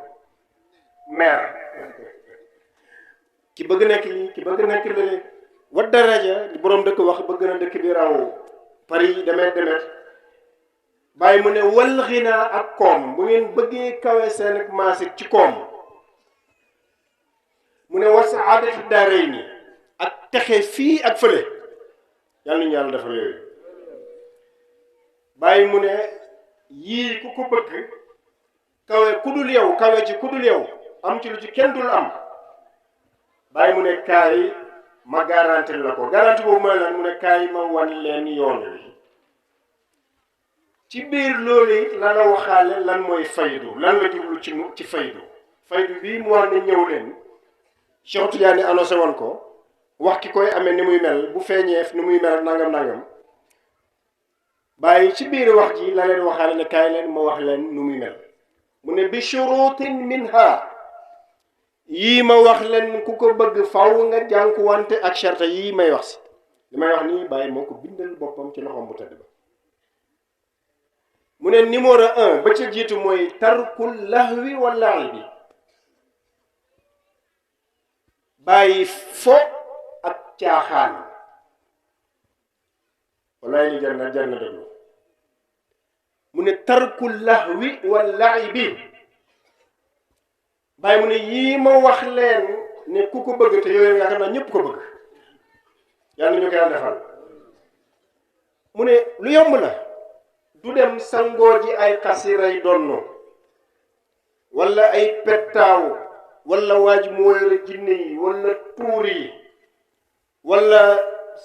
Speaker 1: maire ki bëgg nekk lii ki bëgg nekk lële wa daraja di boroom dëkk wax bëgg na dëkk bi raw Paris demet Baye mu ne wal xinaa ak koom bu ngeen bëggee kawe seen ak maas ci koom mu ne wa saadatu daarayni ak texe fii ak fële yàlla nañu yàlla defal yooyu Baye mu ne yii ku ko bëgg kawe ku dul yow kawe ci ku dul yow am ci lu ci kenn dul am Baye mu ne kaay ma garanti la ko garanti boobu mooy lan mu ne kaay ma wan leen yoon wi ci biir loolu it la la waxaale lan mooy faydu lan la jublu ci faydu bii mu wax ne ñëw leen Cheikh Tidiane annoncé woon ko wax ki koy amee ni muy mel bu feeñeef ni muy mel nangam Baye ci biir wax ji la leen waxaale ne kaay leen ma wax leen nu muy mel mu ne bi shurutin minha yii ma wax leen ku ko bëgg faw nga jànkuwante ak charte yii may wax si li may wax nii Baye moo ko bindal boppam ci loxoom bu tëdd ba mu ne numéro 1 ba ca jiitu mooy tarkul lahwi wa laibi bàyyi fo ak caaxaan. wallaay li jar na déglu mu ne tarkul lahwi wal laibi bàyyi mu ne yii ma wax leen ne ku ko bëgg te yooyu yaakaar naa ñëpp ko bëgg yàlla ñu ko yàlla defal mu ne lu yomb la du dem sangoo ji ay xasiray donno wala ay pettaaw wala waaj mooyra jinne yi wala tuur yi wala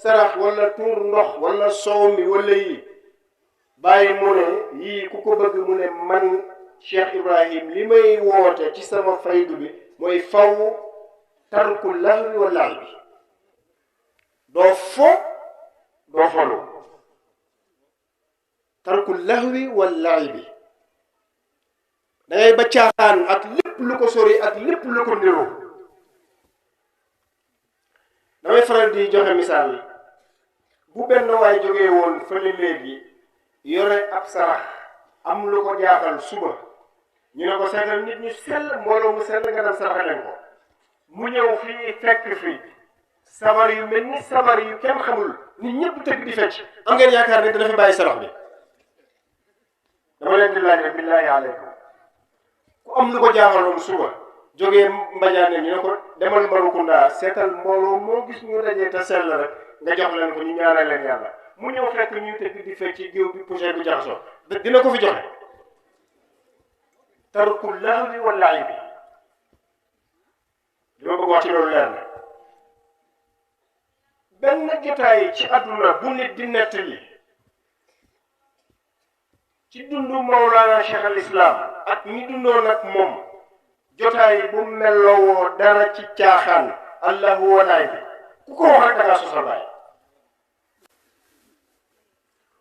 Speaker 1: sarax wala tuur ndox wala soow mi wala yi bàyyi mu ne yii ku ko bëgg mu ne man Cheikh Ibrahim li may woote ci sama faydu bi mooy faw tarku lahwi wa laibi doo fo doo folu tarku lahwi wa laibi dangay ba caaxaan ak lépp lu ko sori ak lépp lu ko niroo damay faral di joxe misaal bu benn waay jógee woon fële léegi yore ab sarax am lu ko jaaxal suba ñu ne ko seetal nit ñu sell mbooloo mu sell nga dem saraxe leen ko mu ñëw fii fekk fii sabar yu mel ni sabar yu kenn xamul nit ñëpp tëgg di fecc am ngeen yaakaar ne dana fi bàyyi sarax bi dama leen di laaj rek billaahi aleykum ku am lu ko jaaxaloon suba jógee mbajaane ñu ne ko demal Mbalukunda seetal mbooloo moo gis ñu dajee te sell rek nga jox leen ko ñu ñaanal leen yàlla mu ñëw fekk ñuy tëgg di fecc ci géew bi poussière bi jaxasoo dina ko fi joxe tarkul lahwi wal laibi li ma bëgg wax ci loolu leer na benn jotaay ci àdduna bu nit di nettali ci dundu Mawlana Cheikh al Islam ak ñi dundoon ak moom jotaay bu mellowoo dara ci caaxaan allahu wa laibi ku ko wax rek da ngaa sosal baay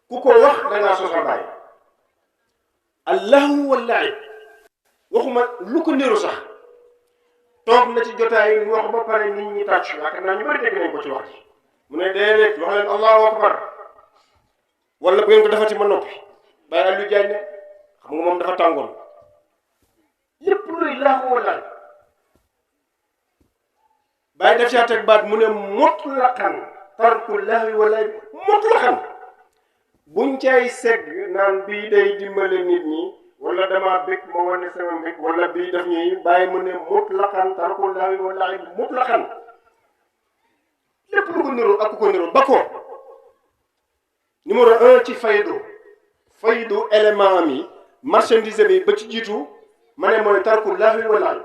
Speaker 1: ku ko wax da ngaa sosal baay allahu wa laib waxuma lu ko niru sax toog na ci jotaay ñu wax ba pare nit ñi tàcc yaakaar naa ñu bari dégg nañ ko ci wax ji mu ne déedéet wax leen allahu akbar wala bu ngeen ko defati ma noppi bàyyi Aliou Diagne ne xam nga moom dafa tàngoon lépp luy lahu wa laib bàyyi def ci teg baat mu ne mutlaqan tarku lahwi wa laib mutlaqan buñ cay segg naan bii day dimbale nit ñi wala dama bëgg ma wane sama mbég wala bii daf ñuy bàyyi mu ne mutlaqan tarku lahwi wa laib mutlaqan lépp lu ko niru ak ku ko niru ba ko numéro 1 ci faydu élément am yi marchandise bi ba ci jiitu ma ne mooy tarku lahwi wa laib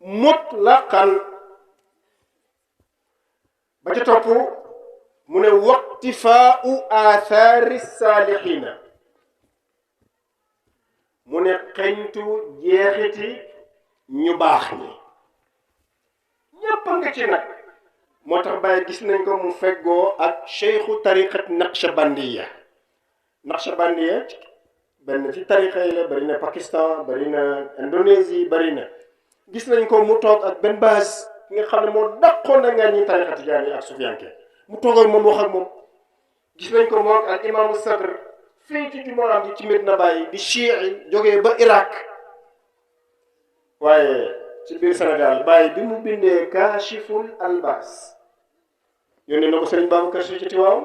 Speaker 1: mutlaqan ba ca topp mu ne waqtifaau aathaari saalihiina mu ne xeñtu jeexiti ñu baax ñi ñépp nga ci nag moo tax Baye gis nañ ko mu feggoo ak cheikhu tariqat naqshbandiya benn ci tariqa yi la bari na Pakistan bari na Indonésie bari na gis nañ ko mu toog ak benn base ki nga xam ne moo dàqoon na nga ñi tariqa tijaani ak sufiyanke mu toog ak moom wax ak moom gis nañ ko moom ak imaamu sadr fii ci jumaam ji ci Medina Baye di chii jógee ba Irak waaye ci biir Sénégal Baye bi mu bindee Kaashiful Albaas yónnee na ko Serigne Babacar Sy ci Tiwaawan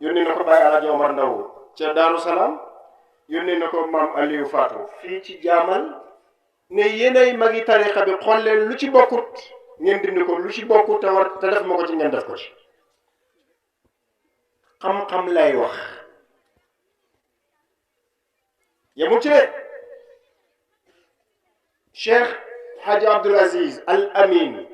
Speaker 1: yónnee na ko Baye Alaaji Omar Ndaw ca Daaru Salaam yónnee na ko Maam Aliou Fatou fii ci Jaamal ne yéenay magi tariqa bi xool leen lu ci bokkut ngeen dindi ko lu ci bokkut te def ma ko ci ngeen def ko ci xam-xam lay wax yemul ci de Cheikh Hadji Abdoul Aziz Al Amin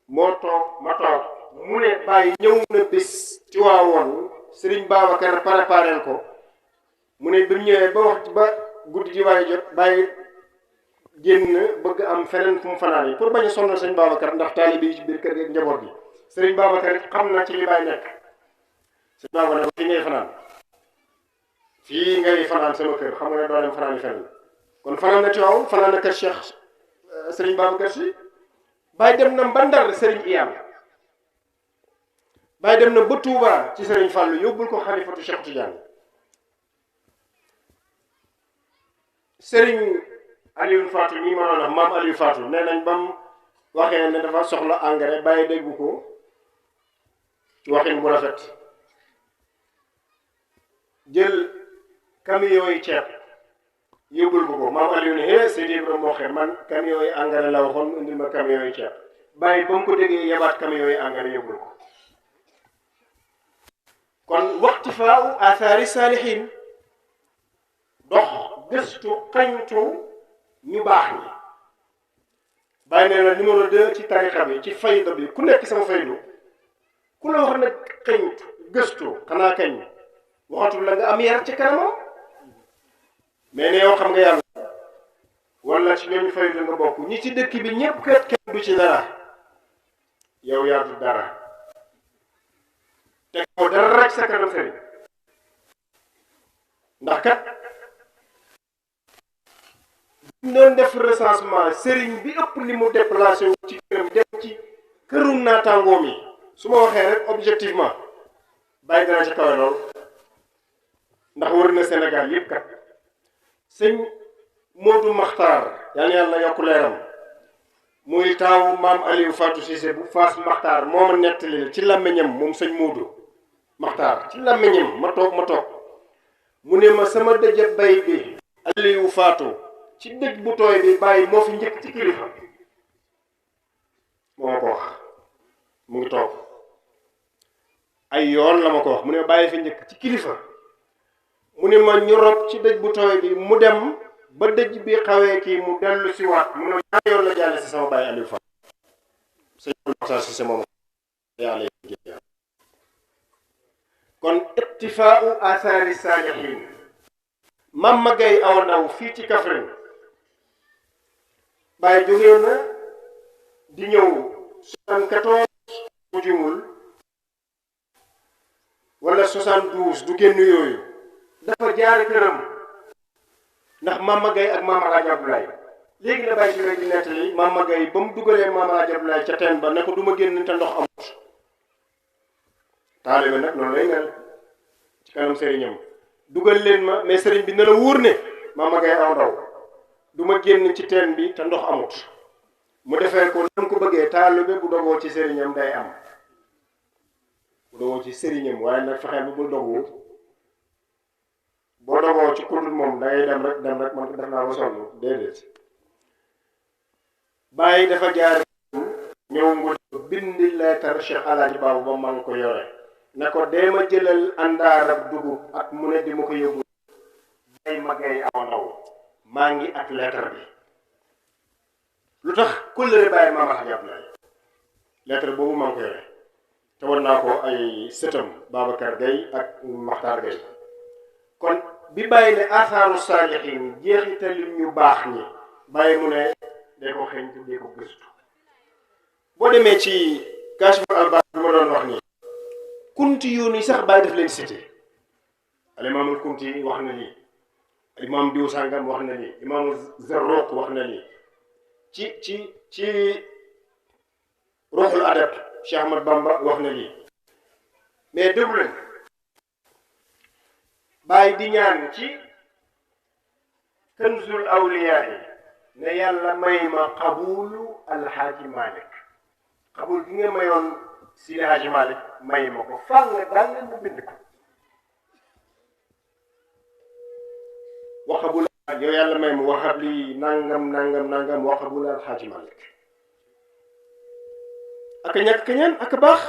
Speaker 1: moo toog ma toog mu ne Baye ñëw na bés ci waawoon Serigne Babacar préparel ko mu ne bi mu ñëwee ba wax ba guddi ji waaye jot Baye génn bëgg am feneen fu mu fanaan yi pour bañ a sonal Serigne Babacar ndax taalibe yi ci biir kër gi njaboot gi Serigne Babacar xam na ci li Baye nekk Serigne Babacar ne ko fii ngay fanaan fii ngay fanaan sama kër xam nga ne doo dem fanaan yi fenn kon fanaan na Tiwaawan fanaan na kër Cheikh Serigne Babacar Sy Baye dem na ba Ndar Serigne Iyam Baye dem na ba Touba ci Serigne Fallou yóbbul ko xalifatu Cheikh Tidiane Serigne Aliou Fatou nii ma noonu maam Aliou Fatou nee nañ bam waxee ne dafa soxla engrais bàyyi déggu ko ci waxin bu rafet jël camion yi ceeb yóbbul ko maam Aliou ne hé Seydi Ibrahima moo xeer man camion yi engrais la waxoon indil ma camion yi ceeb bàyyi ba mu ko déggee yebaat camion yi engrais yóbbul ko kon waqtifaau athari saalihin dox gëstu xañtu ñu baax ñi bàyyi nee na numéro 2 ci tarixa bi ci fayda bi ku nekk sama faydu ku la wax nag xañtu gëstu xanaa kañ waxatul la nga am yar ci kanamam mais ne yow xam nga yàlla wala ci ñooñu faydu nga bokk ñi ci dëkk bi ñëpp kat kenn du ci dara yow yaa du dara te ko dara rek sa kanam sëriñ ndax kat buñ doon def recensement sëriñ bi ëpp li mu déplacé wu ci këram dem ci kërum naataangoom yi su ma waxee rek objectivement bàyyi dana ci kawe lool ndax wër na Sénégal yëpp kat sëñ Modou Makhtar yal na yàlla yokk leeram muy taawu maam Aliou Fatou Cissé bu Fass Makhtar moo ma nettali ci làmmiñam moom sëñ Modou Makhtar ci làmmiñam ma toog mu ne ma sama dëjëb bay bi Aliou Fatou ci dëj bu tooy bi bàyyi moo fi njëkk ci kilifa moo ma ko wax mu ngi toog ay yoon la ma ko wax mu ne bàyyi fi njëkk ci kilifa mu ne ma ñu rob ci dëj bu tooy bi mu dem ba dëj bi xawee kii mu dellu si waat mu ne ñaari yoon la jàlle si sama bàyyi Aliou Fatou sëñ Makhtar Cissé moom yàlla kon ittifaau athari saalihin Mama Gaye Awa Ndaw fii ci Kaffrine bàyyi jógee na di ñëw 74 bu jumul wala 72 du génn yooyu dafa jaar këram ndax Mama Gaye ak Mama Hadj Abdoulaye léegi la bàyyi ci léegi di nettali Mama Gaye ba mu dugalee Mama Hadj Abdoulaye ca teen ba ne ko du ma génn te ndox amut taalibe nag noonu lay mel ci kanam sëriñam dugal leen ma mais sëriñ bi na la wóor ne Mama Gaye Awa Ndaw du ma génn ci teen bi te ndox amut mu defee ko nam ko bëggee taalibe bu dogoo ci sëriñam day am bu dogoo ci sëriñam waaye nag fexeel bu bul dogu boo dogoo ci kudul moom dangay dem rek man def naa ba sonn déedéet bàyyi dafa jaar ñëw ngu bindi leetar Cheikh Alaaji Baabu ba man ko yore ne ko dee ma jëlal àndaarab dugub ak mu ne di ma ko yóbbu day ma Gaye Awa Ndaw maa ngi ak leetar bi lu tax kóllëre bàyyi Mama Hadj Abdoulaye leetar boobu maa ngi ko yore te war naa ko ay sëtam Babacar Gaye ak Makhtar Gaye kon bi bàyyi ne athaaru saalihin jeexital ñu baax ñi bàyyi mu ne dee ko xeeñ te dee ko gëstu boo demee ci Kashful Albaas bi ma doon wax nii kunti yoon yi sax bàyyi daf leen cité alimaamul kunti wax na lii alimaam diw sàngam wax na lii imaamu Zarruq wax na lii ci ruuxul adab Cheikh Ahmad Bamba wax na lii mais déglu leen bàyyi di ñaan ci Kanzul Awliyaa yi ne yàlla may ma xabulu alxaaji Malick xabul gi nga mayoon Sidi Hadji Malick may ma ko fànn daal leen mu bind ko waxabul yow yàlla may ma waxab lii nangam waxabul alxaaji Malick ak ñàkk kañaan ak baax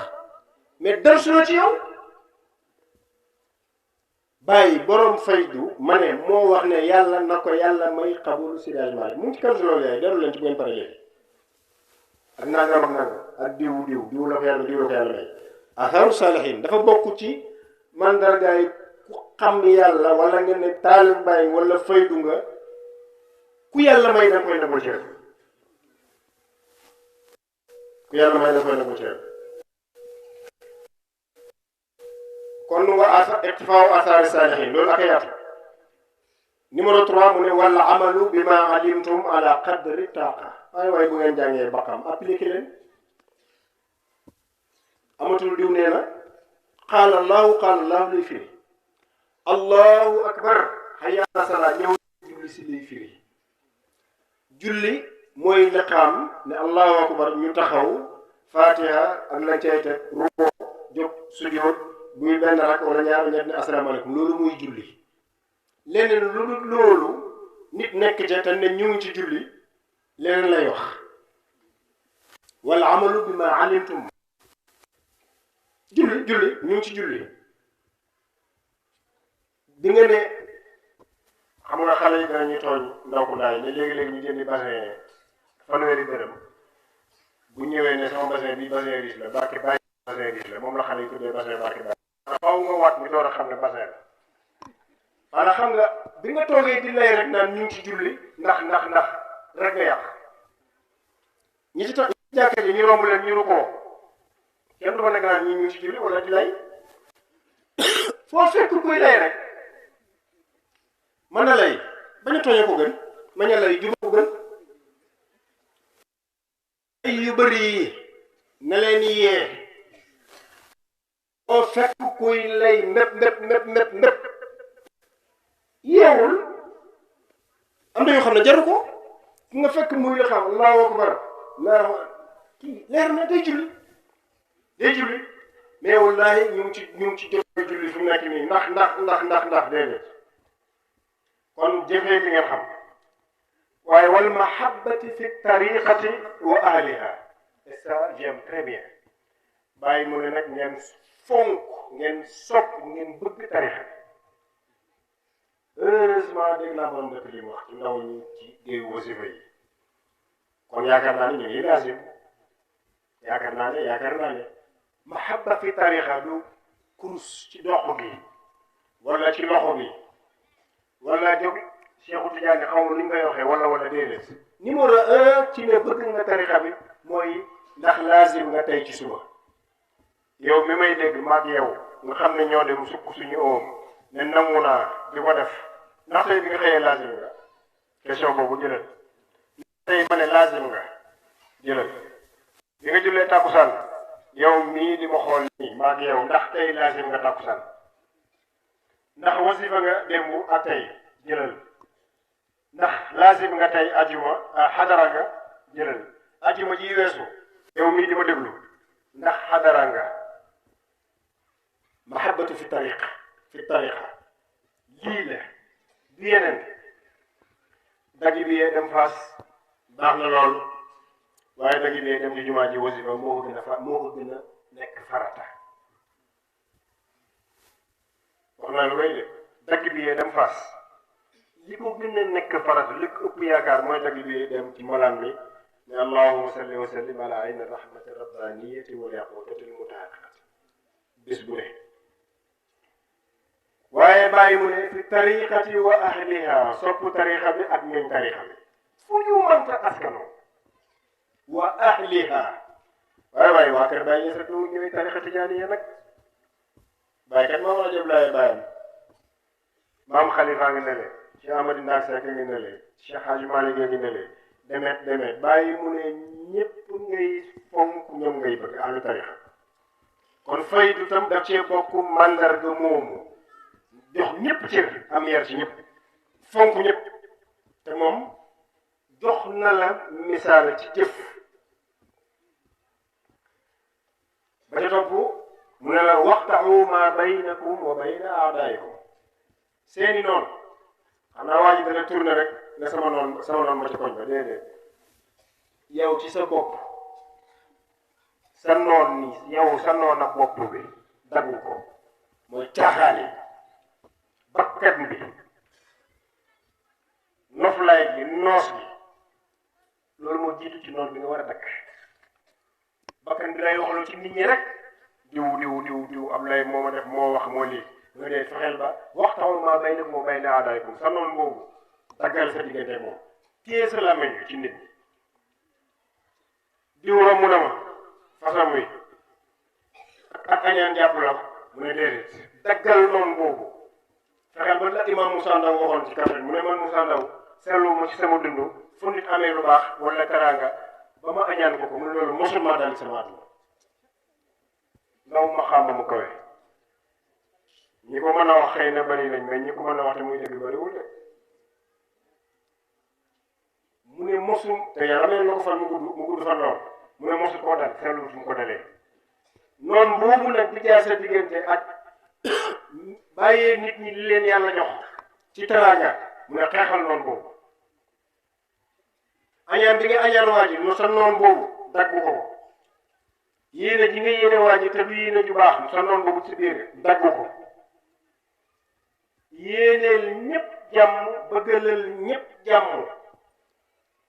Speaker 1: mais dara su na ci yow bàyyi borom faydu ma ne moo wax ne yàlla na ko yàlla may xabulu Sidi Hadji Malick mu ngi ci kan loolu yaay dellu leen ci bu ngeen pare léegi ak nangam ak diw la ko yàlla may athaaru saalihin dafa bokk ci mandargaay ku xam yàlla wala nga ne taalib bàyyi wala faydu nga ku yàlla may da koy nangul cër kon wa iqtifaa athari saalihin loolu ak a yaatu numéro 3 mu ne wala amalu bi ma alimtum ala qadri taqa waaye bu ngeen jàngee baqam appliqué leen amatul diw nee na qaala allahu lay firi allahu akbar hayya ala salaa ñëw julli si lay firi julli mooy liqaam ne allahu akbar ñu taxaw fatiha ak lañ cay teg rukkoo jóg sujjóot buy benn rak wala ñaar ñett ne asalaamaaleykum loolu muy julli leneen lu dul loolu nit nekk ca te ne ñu ngi ci julli leneen lay wax wal amalu bi ma alimtum julli ñu ngi ci julli bi nga ne xam nga xale yi danañuy tooñ ndaw ku ndaay ne léegi-léegi ñu jëndi bassin fanweeri dërëm bu ñëwee ne sama bassin bi bassin riche la barke bàyyi bassin riche la moom la xale yi tuddee bassin barke bàyyi faaw nga waat mi door a xam ne bassin la maanaam xam nga bi nga toogee di lay rek naan ñu ngi ci julli ndax rek nga yàq ñi ci tax jàkkee ji ñu romb leen ñu rukkoo kenn du fa nekk naan ñi ñu ngi ci julli wala di lay foo fekk kuy lay rek mën na lay bañ a tooñee ko gën mañ a lay juba ko gën ay yu bëri yi na leen yee foo fekk kuy lay mépp yeewul am na yoo xam ne jaru ko ki nga fekk muy la xam allahu akbar allahu kii leer na day julli mais wallahi ñu ngi ci jot julli fi mu nekk nii ndax déedéet kon jëfee li ngeen xam waaye wal mahabbati fi tariqati wa ahliha et ça j'aime très bien bàyyi mu ne nag ngeen fonk ngeen sopp ngeen bëgg tariqa heureusement dégg naa borom dëkk li mu wax ci ndaw ñi ci géewu wasifa yi kon yaakaar naa ne ñu ngi lazim yaakaar naa ne mahabba fi tariqa du kurus ci dox bi wala ci loxo bi wala jóg Cheikhu Tidiane xaw ma nu ñu koy waxee wala déedéet numéro 1 ci ne bëgg nga tariqa bi mooy ndax lazim nga tey ci suba yow mi may dégg maag yow nga xam ne ñoo dem sukk suñu oom ne nangu naa di ko def ndax tey bi nga xëyee lazim nga question boobu jëlal tey ma ne lazim nga jëlal bi nga jullee tàkkusaan yow mii di ma xool nii maag yow ndax tey lazim nga tàkkusaan ndax wasifa nga démb ak tey jëlal ndax lazim nga tey ajuma xadara nga jëlal ajuma ji weesu yow mii di ma déglu ndax xadara nga mahabbatu fi tariqa lii la bi yeneen dagi bi yee dem Fass baax na lool waaye dagi bi yee dem ci jumaa ji wasifa moo ko gën a nekk farata wax naa lu rëy de dagg bi yee dem Fass li ko gën a nekk farata li ko ëpp yaakaar mooy dagg bi yee dem ci malaan mi ne allahumma salli wa sallim ala ayni rahmati rabbaniyati wal yaqutatil mutahaqqaqati bis bu ne waaye bàyyi mu ne fi tariqati wa ahliha sopp tariqa bi ak ñooñ tariqa bi fu ñu mënta askanoo wa ahliha waaye waa kër Baye Niass rek lu ñëwee tariqa tijaaniya nag Baye kat moom la jëm laay bàyyam maam Khalifa ngi ne le Cheikh Amady Ndak Seck ngi ne le Cheikh Hadji Malick ngi ne le demet bàyyi mu ne ñëpp ngay fonk ñoom ngay bëgg ahlu tariqa kon faydu tam daf cee bokk mandarga moomu jox ñëpp cër am yar ci ñëpp fonk ñëpp te moom jox na la misaal ci jëf ba ca topp mu ne la waxtaxu ma baynakum wa bayna aadaayikum seeni noonu xam naa waa ji dana tourné rek ne sama noon ma ci koñ ba déedéet yow ci sa bopp sa noon ni yow sa noon ak bopp bi daggu ko mooy caaxaani bakkat bi noflaay gi noos gi loolu moo jiitu ci noon bi nga war a dakk bakkan bi lay waxaloo ci nit ñi rek diw am lay moo ma def moo wax moo lii nga dee fexeel ba waxtaxul maa bay nag moo bay na aadaykum sa noonu boobu daggal sa diggante moom téye sa làmmiñ bi ci nit ñi diw romb na ma façon wi ak añaan jàpp la mu ne déedéet daggal noonu boobu fexeel ba la imam Moussa Ndaw waxoon ci kafet mu ne man Moussa Ndaw seetlu ma ci sama dund fu nit amee lu baax wala teraanga ba ma añaan ko mu ne loolu mosul maa dal sama àdduna ndaw ma xàmm mu kawe ñi ko mën a wax xëy na bari nañ mais ñi ko mën a wax te muy dëgg bariwul de mu ne mosu te yàlla mel na ko fan mu gudd fan lool mu ne mosu koo dal seetlu fu mu ko dalee noonu boobu nag di jaar sa diggante ak bàyyee nit ñi li leen yàlla jox ci teraanga mu ne xeexal noonu boobu añaan bi nga añaan waa ji mu sa noonu boobu daggu ko yéene ji nga yéene waa ji te du yéene ju baax mu sa noonu boobu ci biir daggu ko yéeneel ñëpp jàmm bëggalal ñëpp jàmm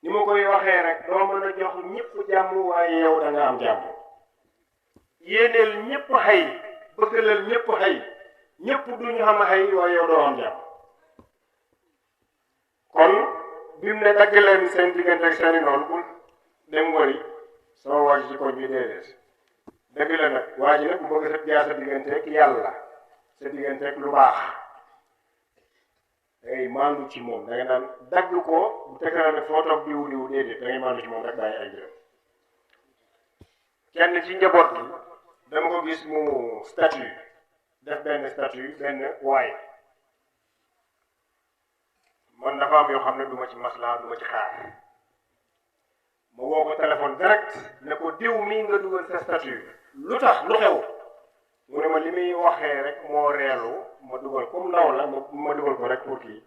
Speaker 1: ni ma koy waxee rek doo mën a jox ñëpp jàmm waaye yow da nga am jàmm yéeneel ñëpp xay bëggalal ñëpp xay ñëpp duñu xam xay waaye yow doo am jàmm kon bi mu ne dagg leen seen diggante ak seeni noonu bul dem wari sama waaj ci koñ bi déedéet dëgg la nag waa ji nag bu bëgg sa jaar sa diggante ak yàlla sa diggante ak lu baax da ngay maandu ci moom da nga naan dagg ko bu tekkee ne foo toog diw déedéet da ngay maandu ci moom rek bàyyi ay jërëm kenn ci njaboot gi dama ko gis mu statut def benn statut benn waay man dafa am yoo xam ne du ma ci maslaa du ma ci xaar ma woo ko téléphone direct ne ko diw mii nga dugal sa statut lu tax lu xew mu ne ma li muy waxee rek moo reelu ma dugal comme ndaw la ma dugal ko rek pour kii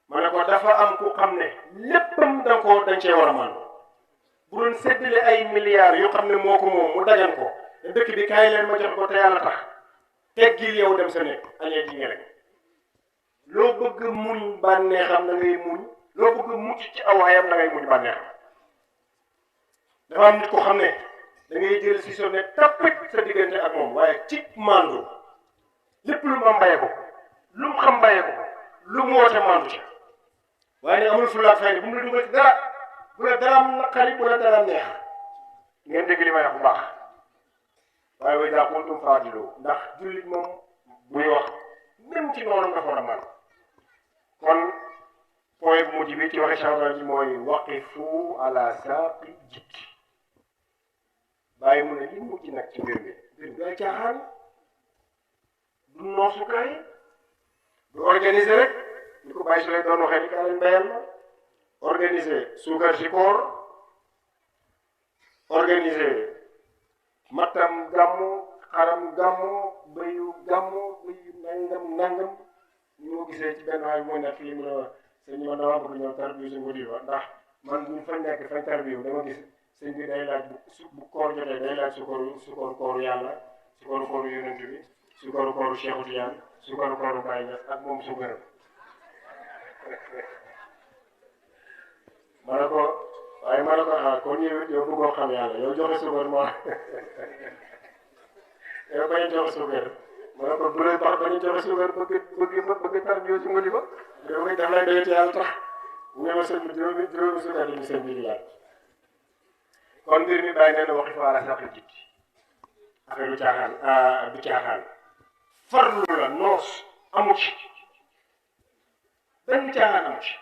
Speaker 1: ma ne ko dafa am ku xam ne léppam dañ cee war a màndu bu doon séddale ay milliards yoo xam ne moo ko moom mu dagan ko te dëkk bi kaay leen ma jox ko te yàlla tax teggil yow dem sa nekk añee ji rek loo bëgg muñ bànneexam na ngay muñ loo bëgg mucc ci awaayam na ngay muñ bànneexam dafa am nit ko xam ne da ngay jël si so ne tappit sa diggante ak moom waaye ci màndu lépp lu mu am bàyyee ko lu mu xam bàyyee ko lu mu woote màndu ci waaye ne amul fulla ak fayda bu mu la dugal ci dara bu la daraam naqari bu la daraam neex ngeen dégg li may wax bu baax waaye way daa kuntum faadilu ndax jullit moom buy wax même ci noonu nga war a màndu kon point bu mujj bi ci waxe change ji mooy waqifu ala saaqi jikki bàyyi mu ne li mujj nag ci mbir mi ay caaxaan du noosukaay du organiser rek ni ko bàyyi su lay doon waxee ni kaa leen bayal ma organiser suukar si koor organiser mattam gàmmu xaram gàmmu bëyu nangam ñu ma gisee ci benn waay bi mooy nekk li mu ne sëñ bi man dama bëgg ñëw tarbiyu si ngudi ba ndax man buñ fañ nekk fañ tarbiyu dama gis sëñ bi day laaj bu koor jotee day laaj sukaru kooru yàlla sukaru kooru yonent bi sukaru kooru Cheikhu Tijaan sukaru kooru Baay Ñas ak moom sukaram ma ne ko kon yow bëggoo xam yàlla yow joxe sukar moo yow bañ a joxe sukar ma ne ko bu leen tax bañ a joxe sukar bëgg tarbiyu si ngudi ba yow daf lay doyati yàlla tax mu ne ma sëñ bi juróomi sukar yi sëñ bi di laaj kon mbir mi bàyyi nee na waxi fa ala saqi jikki affaire du caaxaan farlu la noos amu ci benn caaxaan amu ci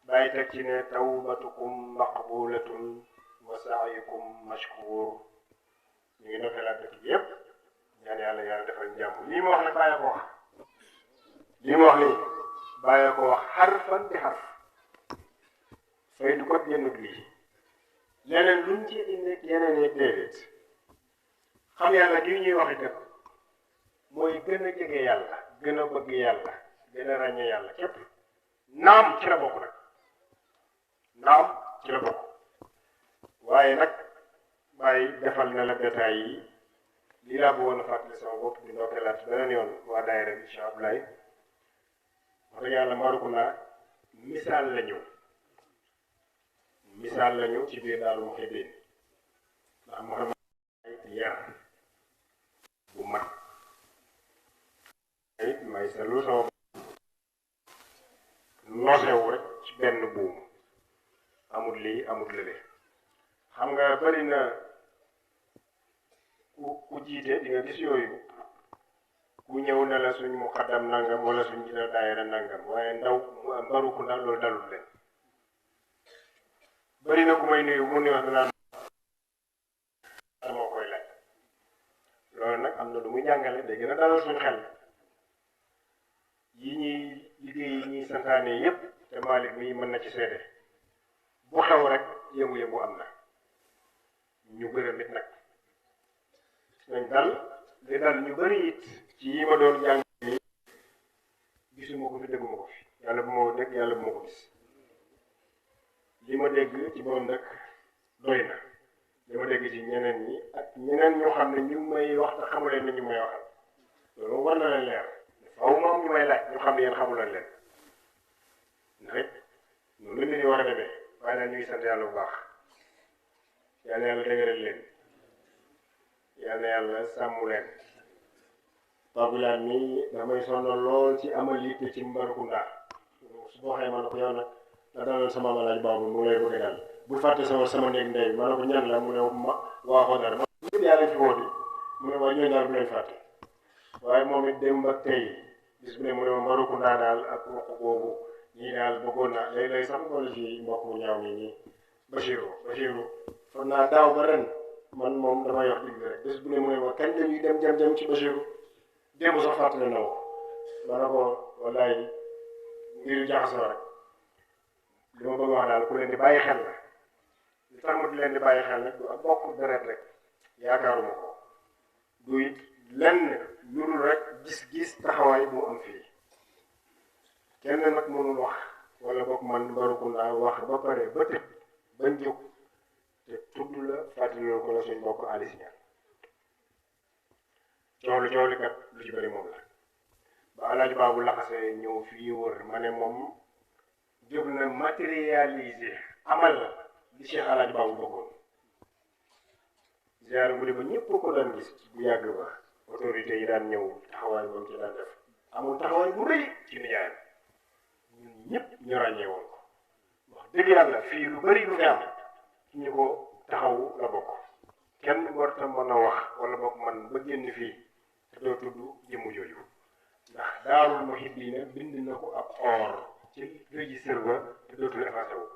Speaker 1: bàyyi teg ci ne tawbatukum maqbulatun wa sa'yukum mashkur ñu ngi defee laa dëkk bi yëpp ñaan yàlla defal jàmm lii ma wax nag bàyyi ko wax lii ma wax nii bàyyi ko wax xarfan bi xarf fay du ko génnut lii leneen luñ ci indi yeneen yi déedéet xam yàlla gi ñuy wax itam mooy gën a jege yàlla gën a bëgg yàlla gën a ràññee yàlla képp naam ci la bokk nag naam ci la bokk waaye nag bàyyi defal na la détails yi lii laa bëggoon a fàttali sama bopp di ndokkeelaat beneen yoon waa daayira bi Cheikh Abdoulaye wax dëgg yàlla Marocounda misaal la ñu ci biir Daaru Muhibbin ndax Muhammad yar bu mat it may salu sama nosewu rek ci benn buum amul lii amul lële xam nga bari na ku jiite di nga gis yooyu ku ñëw ne la suñ muqaddam nangam wala suñ jiite daayira nangam waaye ndaw Marocounda loolu dalul leen bari na ku may nuyu mu wax naan moo koy laaj loolu nag am na lu muy jàngale day gën a dalal suñu xel yi ñuy liggéey yi ñuy santaane yépp te Malick mii mën na ci seede bu xew rek yëngu-yëngu am na ñu gërëm it nag nañ dal li dal ñu bëri it ci yi ma doon jàng nii gisuma ko fi dégguma ko fi yàlla bu ma ko dégg yàlla bu ma ko gis li ma dégg ci borom dëkk doy na li ma dégg ci ñeneen ñi ak ñeneen ñoo xam ne ñu ngi may wax te xamuleen ne ñu may waxal loolu war na leen leer faaw ma am ñu may laaj ñu xam ne yéen xamuleen leen ndax it noonu la nit ñi war a demee waaye nag ñu ngi sant yàlla bu baax yal na yàlla dëgëral leen yal na yàlla sàmm leen Pape mi damay sonal lool ci amal yitte ci Mbarakunda su boo xëyee ma ne ko yow nag la daloon sama malaaj baabu mu lay bëgg a dal bul fàtte sama néeg ndey ma ne ko ñan la mu ne ma waaxoo dara ñëpp yàlla fi wóoti mu ne waaye ñooñu daal bu leen fàtte waaye moom it démb ak tey bis bu ne mu ne ma Mbarakunda daal ak wax boobu ñii daal bëggoon naa léeg-léeg sax boole ci mbokk mu ñaaw mi nii Bachirou foog naa daaw ba ren man moom damay wax digg rek bés bu ne mu ne ma kañ lañuy dem jëm ci Bachirou démb sax fàttali na ko ma ne ko wallaay ngir jaxasoo rek li ma bëgg wax daal ku leen di bàyyi xel la li tax ma di leen di bàyyi xel nag du ak bokk deret rek yaakaaruma ko du it lenn lu dul rek gis-gis taxawaay bu am fii kenn nag mënul wax wala bokk man Mbarakunda wax ba pare ba tëj bañ jóg te tudd la fàttaloo ko la suñ bokk Aliou Niang coow li kat lu ci bëri moom la ba Alaaji Baabu laxasee ñëw fii wër ma ne moom jóg na matérialiser amal li Cheikh Alaaji Baabu bëggoon ziar bu ba ñëpp ko daan gis bu yàgg ba autorité yi daan ñëw taxawaay boobu ci daan def amul taxawaay bu rëy ci nijaayam ñun ñëpp ñu ràññee woon ko wax dëgg yàlla fii lu bëri lu fi am ci ñu ko taxawu la bokk kenn warta mën a wax wala bokk man ba génn fii te doo tudd jëmu jooju ndax Daarul Muhibbiina bind na ko ab or ci registre ba te dootul effacé wu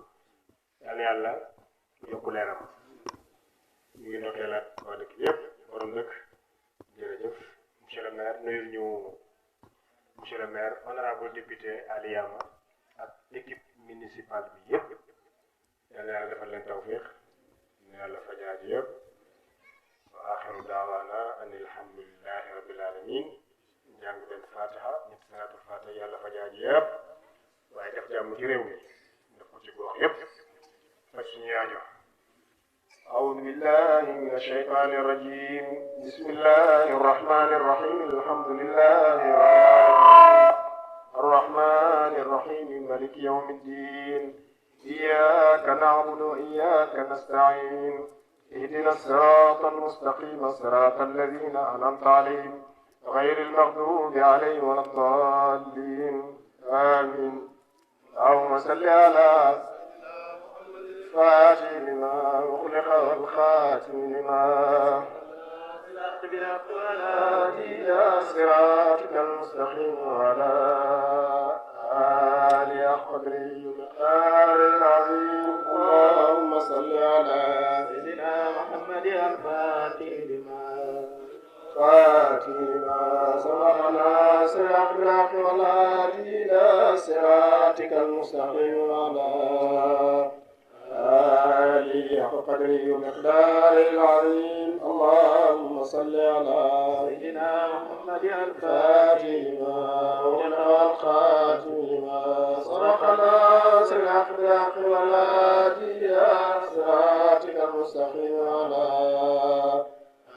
Speaker 1: yàlla yàlla yokku leeram ñu ngi nokkee la waa dëkk yëpp borom dëkk jërëjëf monsieur le maire nuyul ñu monsieur le maire honorable député Ali Yama ak équipe municipale bi yëpp yàlla yàlla defal leen tawfiq ñu yàlla fajaaji yëpp wa axiru daawaana an alhamdulillahi rabbil alamin jàng leen fatiha ñett salaatul fatiha yàlla fajaaji yëpp waaye def jàmm ci réew mi def ko ci gox yëpp faj suñu aajo أعوذ بالله من الشيطان الرجيم بسم الله الرحمن الرحيم الحمد لله رب العالمين الرحمن الرحيم مالك يوم الدين إياك نعبد وإياك نستعين اهدنا الصراط المستقيم صراط الذين أنعمت عليهم غير المغضوب عليهم ولا الضالين آمين اللهم صل على فاتح لما أخلق والخاتم لما إلى صراطك المستقيم وعلى آله قدره ومقداره العظيم اللهم صل على سيدنا محمد الفاتح لما سبق ناصر الأخلاق والهادي إلى صراطك المستقيم وعلى آله حق قدره ومقداره العظيم اللهم صل على سيدنا محمد الفاتح لما أغلق والخاتم لما سبق ناصر الأخلاق والهادي إلى صراطك المستقيم وعلى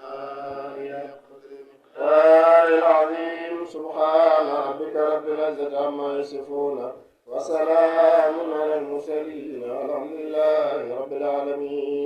Speaker 1: آله حق قدره ومقداره العظيم سبحان ربك رب العزة عما يصفون وسلام على المرسلين والحمد لله رب العالمين.